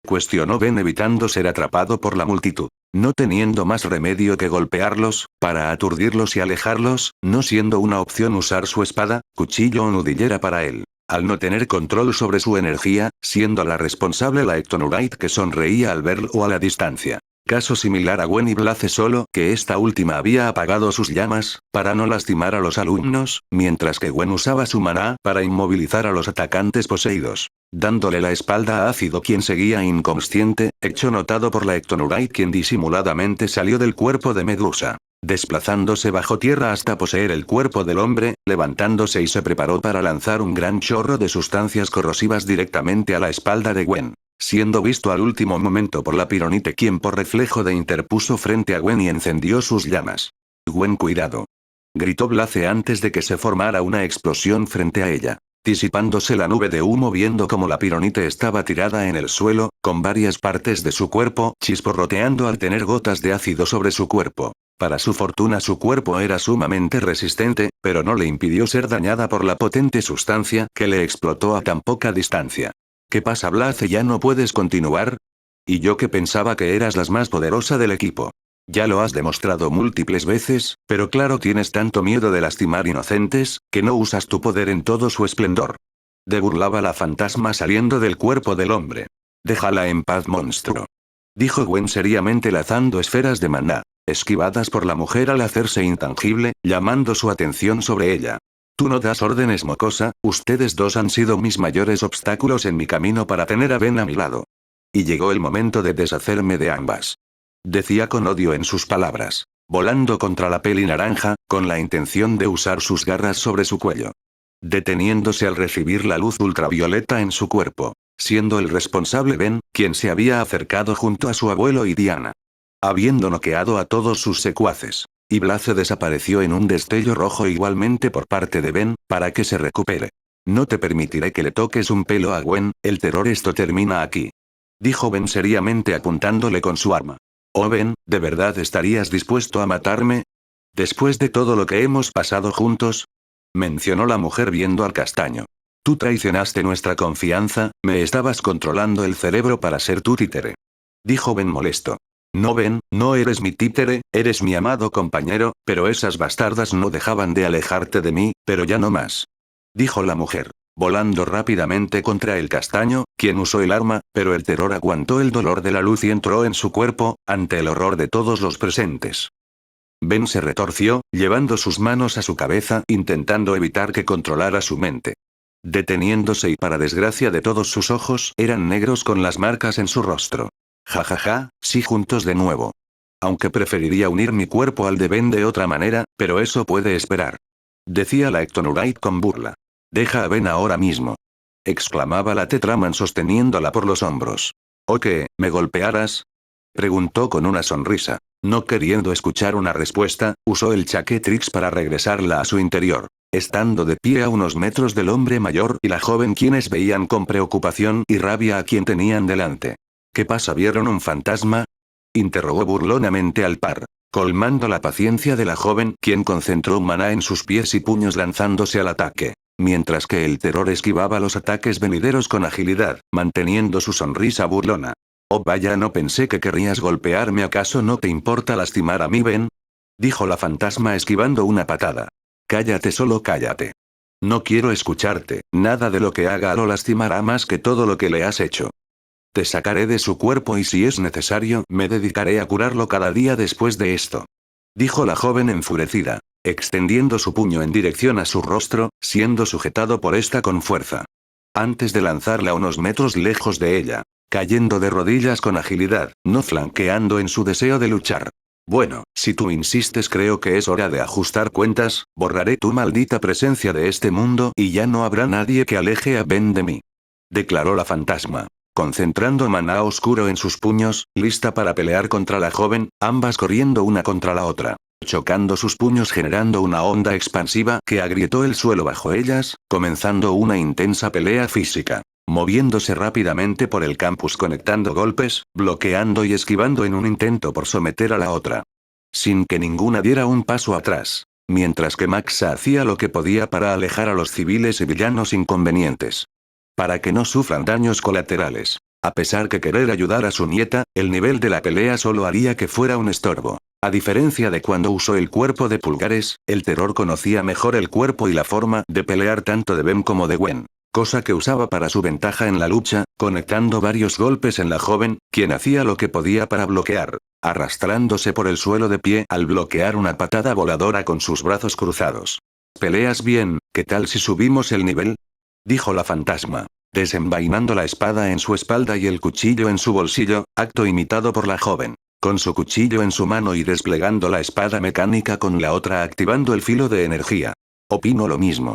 Cuestionó Ben evitando ser atrapado por la multitud. No teniendo más remedio que golpearlos, para aturdirlos y alejarlos, no siendo una opción usar su espada, cuchillo o nudillera para él. Al no tener control sobre su energía, siendo la responsable la Ectonurite que sonreía al verlo a la distancia. Caso similar a Gwen y Blaze solo que esta última había apagado sus llamas, para no lastimar a los alumnos, mientras que Gwen usaba su maná para inmovilizar a los atacantes poseídos. Dándole la espalda a Ácido quien seguía inconsciente, hecho notado por la Ectonurite quien disimuladamente salió del cuerpo de Medusa. Desplazándose bajo tierra hasta poseer el cuerpo del hombre, levantándose y se preparó para lanzar un gran chorro de sustancias corrosivas directamente a la espalda de Gwen. Siendo visto al último momento por la Pironite quien por reflejo de interpuso frente a Gwen y encendió sus llamas. Gwen, cuidado. Gritó Blaze antes de que se formara una explosión frente a ella. Disipándose la nube de humo viendo como la Pironite estaba tirada en el suelo, con varias partes de su cuerpo chisporroteando al tener gotas de ácido sobre su cuerpo. Para su fortuna su cuerpo era sumamente resistente, pero no le impidió ser dañada por la potente sustancia que le explotó a tan poca distancia. ¿Qué pasa, Blaze? ¿Ya no puedes continuar? Y yo que pensaba que eras la más poderosa del equipo. Ya lo has demostrado múltiples veces, pero claro, tienes tanto miedo de lastimar inocentes, que no usas tu poder en todo su esplendor. De burlaba la fantasma saliendo del cuerpo del hombre. Déjala en paz, monstruo. Dijo Gwen seriamente lanzando esferas de maná, esquivadas por la mujer al hacerse intangible, llamando su atención sobre ella. Tú no das órdenes, mocosa, ustedes dos han sido mis mayores obstáculos en mi camino para tener a Ben a mi lado. Y llegó el momento de deshacerme de ambas. Decía con odio en sus palabras, volando contra la peli naranja, con la intención de usar sus garras sobre su cuello. Deteniéndose al recibir la luz ultravioleta en su cuerpo, siendo el responsable Ben, quien se había acercado junto a su abuelo y Diana. Habiendo noqueado a todos sus secuaces. Y Blaze desapareció en un destello rojo igualmente por parte de Ben, para que se recupere. No te permitiré que le toques un pelo a Gwen, el terror, esto termina aquí. Dijo Ben seriamente apuntándole con su arma. Oh Ben, ¿de verdad estarías dispuesto a matarme? ¿Después de todo lo que hemos pasado juntos? Mencionó la mujer viendo al castaño. Tú traicionaste nuestra confianza, me estabas controlando el cerebro para ser tu títere. Dijo Ben molesto. No, Ben, no eres mi títere, eres mi amado compañero, pero esas bastardas no dejaban de alejarte de mí, pero ya no más. Dijo la mujer, volando rápidamente contra el castaño, quien usó el arma, pero el terror aguantó el dolor de la luz y entró en su cuerpo, ante el horror de todos los presentes. Ben se retorció, llevando sus manos a su cabeza, intentando evitar que controlara su mente. Deteniéndose y para desgracia de todos sus ojos, eran negros con las marcas en su rostro. Jajaja, sí, juntos de nuevo. Aunque preferiría unir mi cuerpo al de Ben de otra manera, pero eso puede esperar. Decía la Ectonurite con burla. Deja a Ben ahora mismo. Exclamaba la Tetraman sosteniéndola por los hombros. ¿O qué, me golpearás? Preguntó con una sonrisa. No queriendo escuchar una respuesta, usó el Chaquetrix para regresarla a su interior. Estando de pie a unos metros del hombre mayor y la joven, quienes veían con preocupación y rabia a quien tenían delante. ¿Qué pasa? ¿Vieron un fantasma? Interrogó burlonamente al par, colmando la paciencia de la joven, quien concentró maná en sus pies y puños lanzándose al ataque. Mientras que el terror esquivaba los ataques venideros con agilidad, manteniendo su sonrisa burlona. Oh vaya, no pensé que querrías golpearme, ¿acaso no te importa lastimar a mí, Ben? Dijo la fantasma esquivando una patada. Cállate, solo cállate. No quiero escucharte, nada de lo que haga lo lastimará más que todo lo que le has hecho. Te sacaré de su cuerpo y si es necesario, me dedicaré a curarlo cada día después de esto. Dijo la joven enfurecida, extendiendo su puño en dirección a su rostro, siendo sujetado por esta con fuerza. Antes de lanzarla a unos metros lejos de ella, cayendo de rodillas con agilidad, no flanqueando en su deseo de luchar. Bueno, si tú insistes, creo que es hora de ajustar cuentas, borraré tu maldita presencia de este mundo y ya no habrá nadie que aleje a Ben de mí. Declaró la fantasma. Concentrando maná oscuro en sus puños, lista para pelear contra la joven, ambas corriendo una contra la otra, chocando sus puños generando una onda expansiva que agrietó el suelo bajo ellas, comenzando una intensa pelea física, moviéndose rápidamente por el campus conectando golpes, bloqueando y esquivando en un intento por someter a la otra. Sin que ninguna diera un paso atrás, mientras que Maxa hacía lo que podía para alejar a los civiles y villanos inconvenientes. Para que no sufran daños colaterales. A pesar que querer ayudar a su nieta, el nivel de la pelea solo haría que fuera un estorbo. A diferencia de cuando usó el cuerpo de Pulgares, el terror conocía mejor el cuerpo y la forma de pelear tanto de Ben como de Gwen. Cosa que usaba para su ventaja en la lucha, conectando varios golpes en la joven, quien hacía lo que podía para bloquear, arrastrándose por el suelo de pie al bloquear una patada voladora con sus brazos cruzados. ¿Peleas bien? ¿Qué tal si subimos el nivel? Dijo la fantasma, desenvainando la espada en su espalda y el cuchillo en su bolsillo, acto imitado por la joven, con su cuchillo en su mano y desplegando la espada mecánica con la otra activando el filo de energía. Opino lo mismo.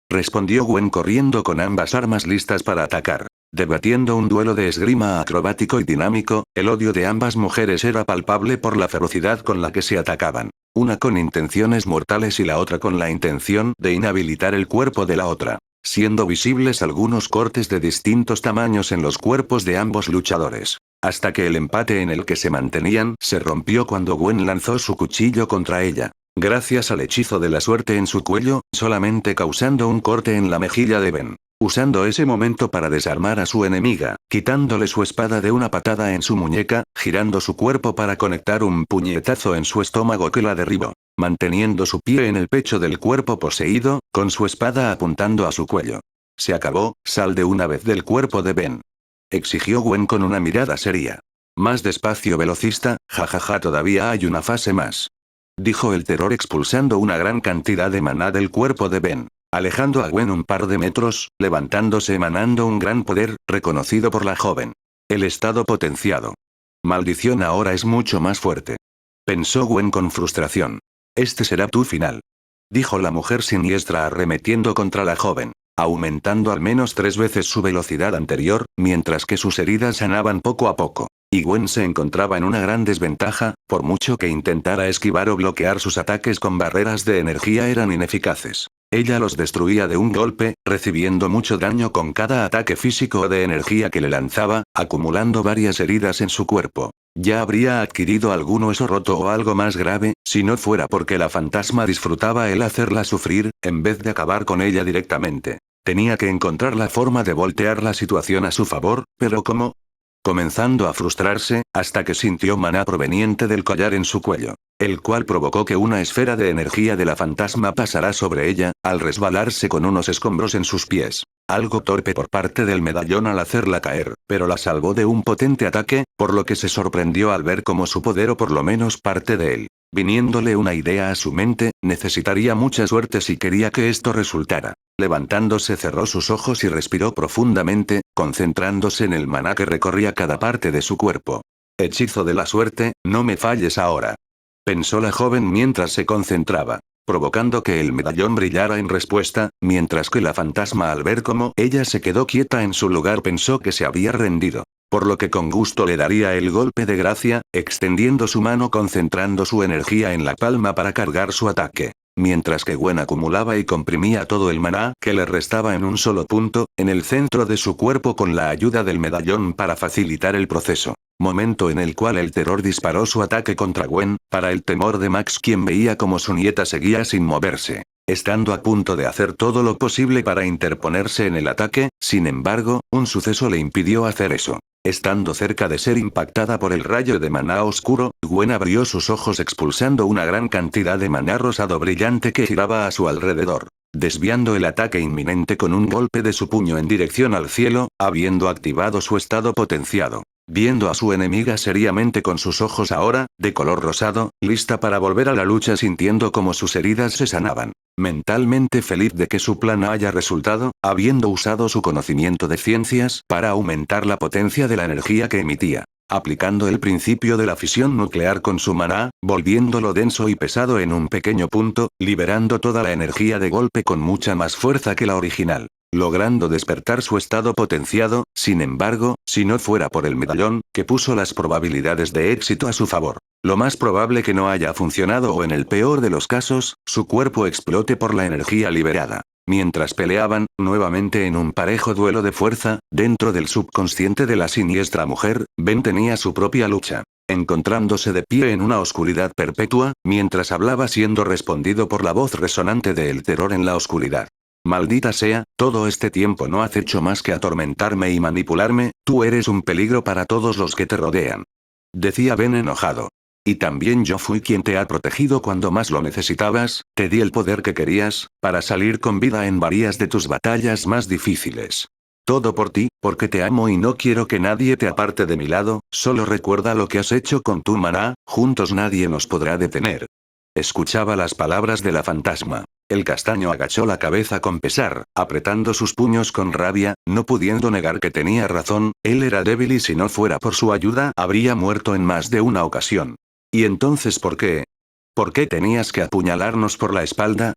Respondió Gwen corriendo con ambas armas listas para atacar. Debatiendo un duelo de esgrima acrobático y dinámico, el odio de ambas mujeres era palpable por la ferocidad con la que se atacaban. Una con intenciones mortales y la otra con la intención de inhabilitar el cuerpo de la otra. Siendo visibles algunos cortes de distintos tamaños en los cuerpos de ambos luchadores. Hasta que el empate en el que se mantenían se rompió cuando Gwen lanzó su cuchillo contra ella. Gracias al hechizo de la suerte en su cuello, solamente causando un corte en la mejilla de Ben. Usando ese momento para desarmar a su enemiga, quitándole su espada de una patada en su muñeca, girando su cuerpo para conectar un puñetazo en su estómago que la derribó. Manteniendo su pie en el pecho del cuerpo poseído, con su espada apuntando a su cuello. Se acabó, sal de una vez del cuerpo de Ben. Exigió Gwen con una mirada seria. Más despacio, velocista, jajaja, todavía hay una fase más. Dijo el terror expulsando una gran cantidad de maná del cuerpo de Ben. Alejando a Gwen un par de metros, levantándose emanando un gran poder, reconocido por la joven. El estado potenciado. Maldición, ahora es mucho más fuerte. Pensó Gwen con frustración. Este será tu final. Dijo la mujer siniestra arremetiendo contra la joven. Aumentando al menos 3 veces su velocidad anterior, mientras que sus heridas sanaban poco a poco. Y Gwen se encontraba en una gran desventaja, por mucho que intentara esquivar o bloquear sus ataques con barreras de energía eran ineficaces. Ella los destruía de un golpe, recibiendo mucho daño con cada ataque físico o de energía que le lanzaba, acumulando varias heridas en su cuerpo. Ya habría adquirido algún hueso roto o algo más grave, si no fuera porque la fantasma disfrutaba el hacerla sufrir, en vez de acabar con ella directamente. Tenía que encontrar la forma de voltear la situación a su favor, pero ¿cómo? Comenzando a frustrarse, hasta que sintió maná proveniente del collar en su cuello, el cual provocó que una esfera de energía de la fantasma pasara sobre ella, al resbalarse con unos escombros en sus pies. Algo torpe por parte del medallón al hacerla caer, pero la salvó de un potente ataque, por lo que se sorprendió al ver cómo su poder o por lo menos parte de él. Viniéndole una idea a su mente, necesitaría mucha suerte si quería que esto resultara. Levantándose cerró sus ojos y respiró profundamente, concentrándose en el maná que recorría cada parte de su cuerpo. Hechizo de la suerte, no me falles ahora. Pensó la joven mientras se concentraba, provocando que el medallón brillara en respuesta, mientras que la fantasma al ver cómo ella se quedó quieta en su lugar pensó que se había rendido. Por lo que con gusto le daría el golpe de gracia, extendiendo su mano concentrando su energía en la palma para cargar su ataque. Mientras que Gwen acumulaba y comprimía todo el maná que le restaba en un solo punto, en el centro de su cuerpo con la ayuda del medallón para facilitar el proceso. Momento en el cual el terror disparó su ataque contra Gwen, para el temor de Max quien veía como su nieta seguía sin moverse. Estando a punto de hacer todo lo posible para interponerse en el ataque, sin embargo, un suceso le impidió hacer eso. Estando cerca de ser impactada por el rayo de maná oscuro, Gwen abrió sus ojos expulsando una gran cantidad de maná rosado brillante que giraba a su alrededor, desviando el ataque inminente con un golpe de su puño en dirección al cielo, habiendo activado su estado potenciado. Viendo a su enemiga seriamente con sus ojos ahora, de color rosado, lista para volver a la lucha sintiendo como sus heridas se sanaban. Mentalmente feliz de que su plan haya resultado, habiendo usado su conocimiento de ciencias para aumentar la potencia de la energía que emitía. Aplicando el principio de la fisión nuclear con su maná, volviéndolo denso y pesado en un pequeño punto, liberando toda la energía de golpe con mucha más fuerza que la original. Logrando despertar su estado potenciado, sin embargo, si no fuera por el medallón, que puso las probabilidades de éxito a su favor. Lo más probable que no haya funcionado o en el peor de los casos, su cuerpo explote por la energía liberada. Mientras peleaban, nuevamente en un parejo duelo de fuerza, dentro del subconsciente de la siniestra mujer, Ben tenía su propia lucha. Encontrándose de pie en una oscuridad perpetua, mientras hablaba siendo respondido por la voz resonante del terror en la oscuridad. Maldita sea, todo este tiempo no has hecho más que atormentarme y manipularme, tú eres un peligro para todos los que te rodean. Decía Ben enojado. Y también yo fui quien te ha protegido cuando más lo necesitabas, te di el poder que querías, para salir con vida en varias de tus batallas más difíciles. Todo por ti, porque te amo y no quiero que nadie te aparte de mi lado, solo recuerda lo que has hecho con tu maná, juntos nadie nos podrá detener. Escuchaba las palabras de la fantasma. El castaño agachó la cabeza con pesar, apretando sus puños con rabia, no pudiendo negar que tenía razón, él era débil y si no fuera por su ayuda habría muerto en más de una ocasión. ¿Y entonces por qué? ¿Por qué tenías que apuñalarnos por la espalda?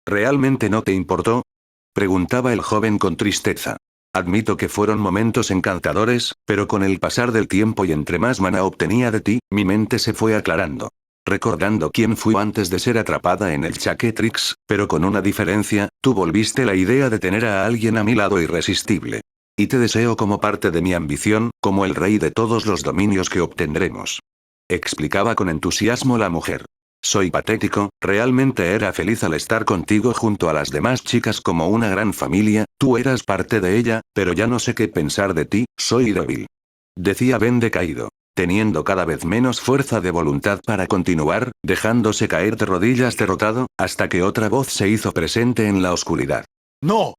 ¿Realmente no te importó? Preguntaba el joven con tristeza. Admito que fueron momentos encantadores, pero con el pasar del tiempo y entre más maná obtenía de ti, mi mente se fue aclarando. Recordando quién fui antes de ser atrapada en el Chaquetrix, pero con una diferencia, tú volviste la idea de tener a alguien a mi lado irresistible. Y te deseo como parte de mi ambición, como el rey de todos los dominios que obtendremos. Explicaba con entusiasmo la mujer. Soy patético, realmente era feliz al estar contigo junto a las demás chicas como una gran familia, tú eras parte de ella, pero ya no sé qué pensar de ti, soy débil. Decía Ben decaído, teniendo cada vez menos fuerza de voluntad para continuar, dejándose caer de rodillas derrotado, hasta que otra voz se hizo presente en la oscuridad. ¡No!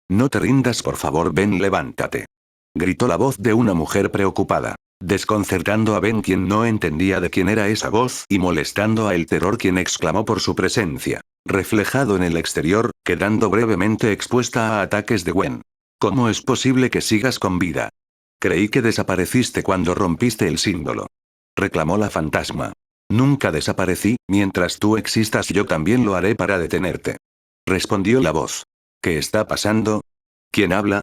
No te rindas, por favor, Ben, levántate. Gritó la voz de una mujer preocupada, desconcertando a Ben, quien no entendía de quién era esa voz, y molestando a El Terror, quien exclamó por su presencia, reflejado en el exterior, quedando brevemente expuesta a ataques de Gwen. ¿Cómo es posible que sigas con vida? Creí que desapareciste cuando rompiste el símbolo. Reclamó la fantasma. Nunca desaparecí, mientras tú existas yo también lo haré para detenerte. Respondió la voz. ¿Qué está pasando? ¿Quién habla?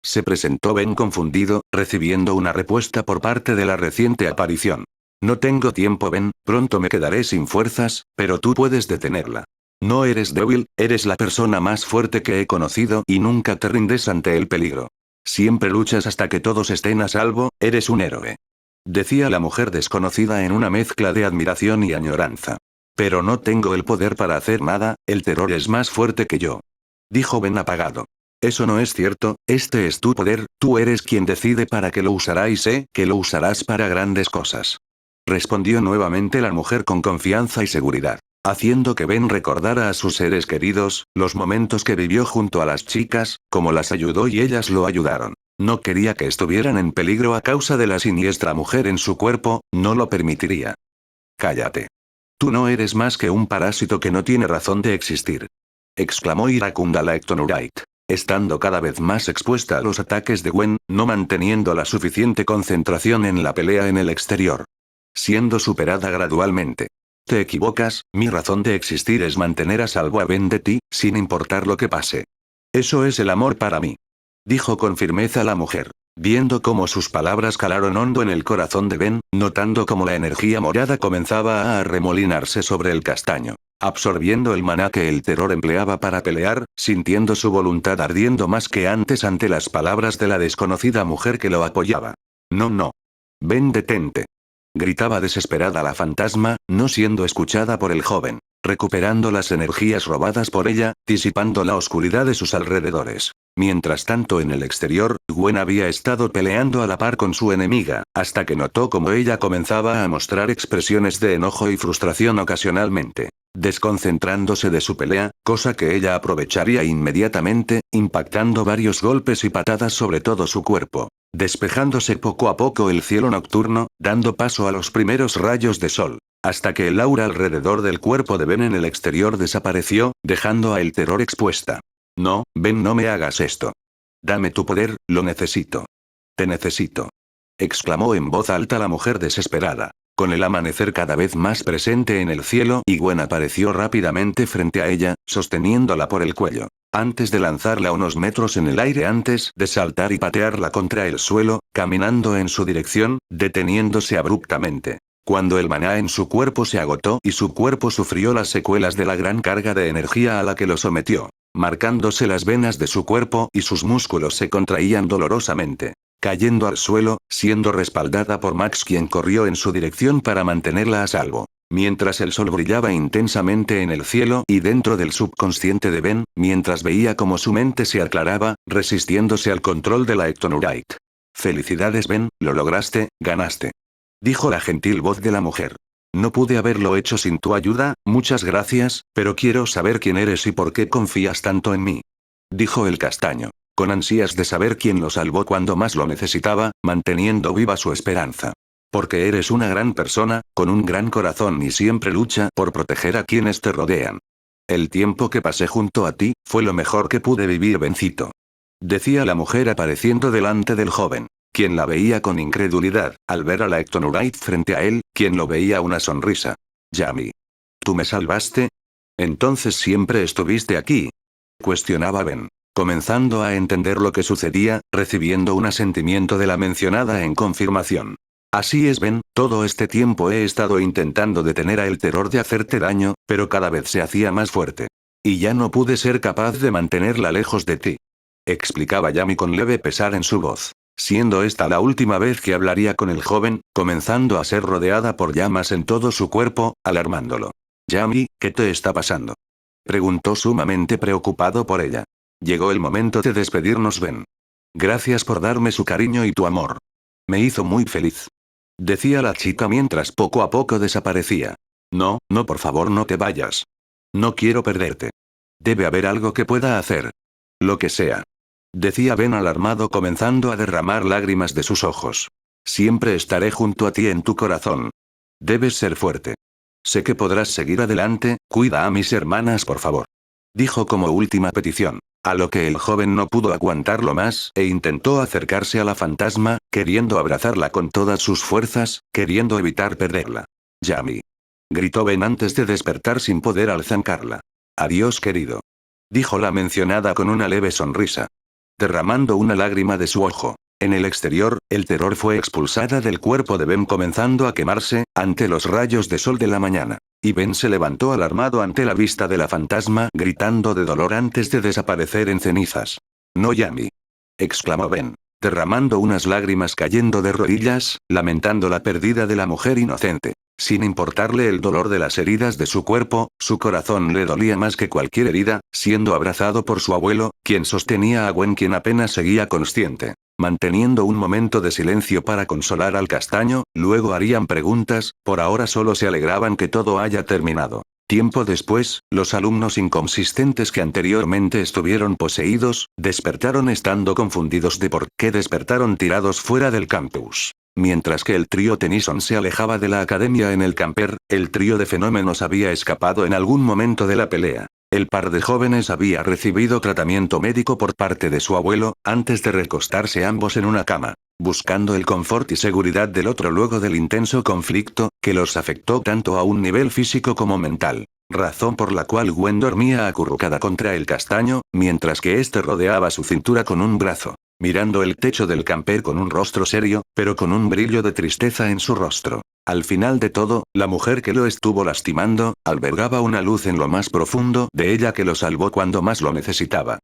Se presentó Ben confundido, recibiendo una respuesta por parte de la reciente aparición. No tengo tiempo, Ben, pronto me quedaré sin fuerzas, pero tú puedes detenerla. No eres débil, eres la persona más fuerte que he conocido y nunca te rindes ante el peligro. Siempre luchas hasta que todos estén a salvo, eres un héroe. Decía la mujer desconocida en una mezcla de admiración y añoranza. Pero no tengo el poder para hacer nada, el terror es más fuerte que yo. Dijo Ben apagado. Eso no es cierto, este es tu poder, tú eres quien decide para qué lo usará y sé que lo usarás para grandes cosas. Respondió nuevamente la mujer con confianza y seguridad, haciendo que Ben recordara a sus seres queridos, los momentos que vivió junto a las chicas, cómo las ayudó y ellas lo ayudaron. No quería que estuvieran en peligro a causa de la siniestra mujer en su cuerpo, no lo permitiría. Cállate. Tú no eres más que un parásito que no tiene razón de existir. Exclamó iracunda la Ectonurite, estando cada vez más expuesta a los ataques de Gwen, no manteniendo la suficiente concentración en la pelea en el exterior. Siendo superada gradualmente. Te equivocas, mi razón de existir es mantener a salvo a Ben de ti, sin importar lo que pase. Eso es el amor para mí. Dijo con firmeza la mujer, viendo cómo sus palabras calaron hondo en el corazón de Ben, notando cómo la energía morada comenzaba a arremolinarse sobre el castaño, absorbiendo el maná que el terror empleaba para pelear, sintiendo su voluntad ardiendo más que antes ante las palabras de la desconocida mujer que lo apoyaba. No, no. Ben, detente. Gritaba desesperada la fantasma, no siendo escuchada por el joven, recuperando las energías robadas por ella, disipando la oscuridad de sus alrededores. Mientras tanto en el exterior, Gwen había estado peleando a la par con su enemiga, hasta que notó cómo ella comenzaba a mostrar expresiones de enojo y frustración ocasionalmente, desconcentrándose de su pelea, cosa que ella aprovecharía inmediatamente, impactando varios golpes y patadas sobre todo su cuerpo, despejándose poco a poco el cielo nocturno, dando paso a los primeros rayos de sol, hasta que el aura alrededor del cuerpo de Ben en el exterior desapareció, dejando a El Terror expuesta. No, Ben, no me hagas esto. Dame tu poder, lo necesito. Te necesito. Exclamó en voz alta la mujer desesperada. Con el amanecer cada vez más presente en el cielo, y Gwen apareció rápidamente frente a ella, sosteniéndola por el cuello, antes de lanzarla unos metros en el aire antes de saltar y patearla contra el suelo, caminando en su dirección, deteniéndose abruptamente. Cuando el maná en su cuerpo se agotó y su cuerpo sufrió las secuelas de la gran carga de energía a la que lo sometió, marcándose las venas de su cuerpo y sus músculos se contraían dolorosamente, cayendo al suelo, siendo respaldada por Max, quien corrió en su dirección para mantenerla a salvo. Mientras el sol brillaba intensamente en el cielo y dentro del subconsciente de Ben, mientras veía cómo su mente se aclaraba, resistiéndose al control de la Ectonurite. Felicidades, Ben, lo lograste, ganaste. Dijo la gentil voz de la mujer. No pude haberlo hecho sin tu ayuda, muchas gracias, pero quiero saber quién eres y por qué confías tanto en mí. Dijo el castaño, con ansias de saber quién lo salvó cuando más lo necesitaba, manteniendo viva su esperanza. Porque eres una gran persona, con un gran corazón y siempre lucha por proteger a quienes te rodean. El tiempo que pasé junto a ti, fue lo mejor que pude vivir, Bencito. Decía la mujer apareciendo delante del joven, quien la veía con incredulidad, al ver a la Ectonurite frente a él, quien lo veía una sonrisa. Yami. ¿Tú me salvaste? Entonces siempre estuviste aquí. Cuestionaba Ben, comenzando a entender lo que sucedía, recibiendo un asentimiento de la mencionada en confirmación. Así es, Ben, todo este tiempo he estado intentando detener a El Terror de hacerte daño, pero cada vez se hacía más fuerte. Y ya no pude ser capaz de mantenerla lejos de ti. explicaba Yami con leve pesar en su voz. Siendo esta la última vez que hablaría con el joven, comenzando a ser rodeada por llamas en todo su cuerpo, alarmándolo. Yami, ¿qué te está pasando? Preguntó sumamente preocupado por ella. Llegó el momento de despedirnos, ven. Gracias por darme su cariño y tu amor. Me hizo muy feliz. Decía la chica mientras poco a poco desaparecía. No, no, por favor, no te vayas. No quiero perderte. Debe haber algo que pueda hacer. Lo que sea. Decía Ben alarmado, comenzando a derramar lágrimas de sus ojos. Siempre estaré junto a ti en tu corazón. Debes ser fuerte. Sé que podrás seguir adelante, cuida a mis hermanas por favor. Dijo como última petición. A lo que el joven no pudo aguantarlo más, e intentó acercarse a la fantasma, queriendo abrazarla con todas sus fuerzas, queriendo evitar perderla. Yami. Gritó Ben antes de despertar sin poder alcanzarla. Adiós querido. Dijo la mencionada con una leve sonrisa. Derramando una lágrima de su ojo. En el exterior, el terror fue expulsada del cuerpo de Ben comenzando a quemarse, ante los rayos de sol de la mañana. Y Ben se levantó alarmado ante la vista de la fantasma, gritando de dolor antes de desaparecer en cenizas. No Yami. Exclamó Ben, derramando unas lágrimas cayendo de rodillas, lamentando la pérdida de la mujer inocente. Sin importarle el dolor de las heridas de su cuerpo, su corazón le dolía más que cualquier herida, siendo abrazado por su abuelo, quien sostenía a Gwen, quien apenas seguía consciente. Manteniendo un momento de silencio para consolar al castaño, luego harían preguntas, por ahora solo se alegraban que todo haya terminado. Tiempo después, los alumnos inconsistentes que anteriormente estuvieron poseídos, despertaron estando confundidos de por qué despertaron tirados fuera del campus. Mientras que el trío Tennyson se alejaba de la academia en el camper, el trío de fenómenos había escapado en algún momento de la pelea. El par de jóvenes había recibido tratamiento médico por parte de su abuelo, antes de recostarse ambos en una cama, buscando el confort y seguridad del otro luego del intenso conflicto, que los afectó tanto a un nivel físico como mental. Razón por la cual Gwen dormía acurrucada contra el castaño, mientras que éste rodeaba su cintura con un brazo, mirando el techo del camper con un rostro serio, pero con un brillo de tristeza en su rostro. Al final de todo, la mujer que lo estuvo lastimando, albergaba una luz en lo más profundo de ella que lo salvó cuando más lo necesitaba.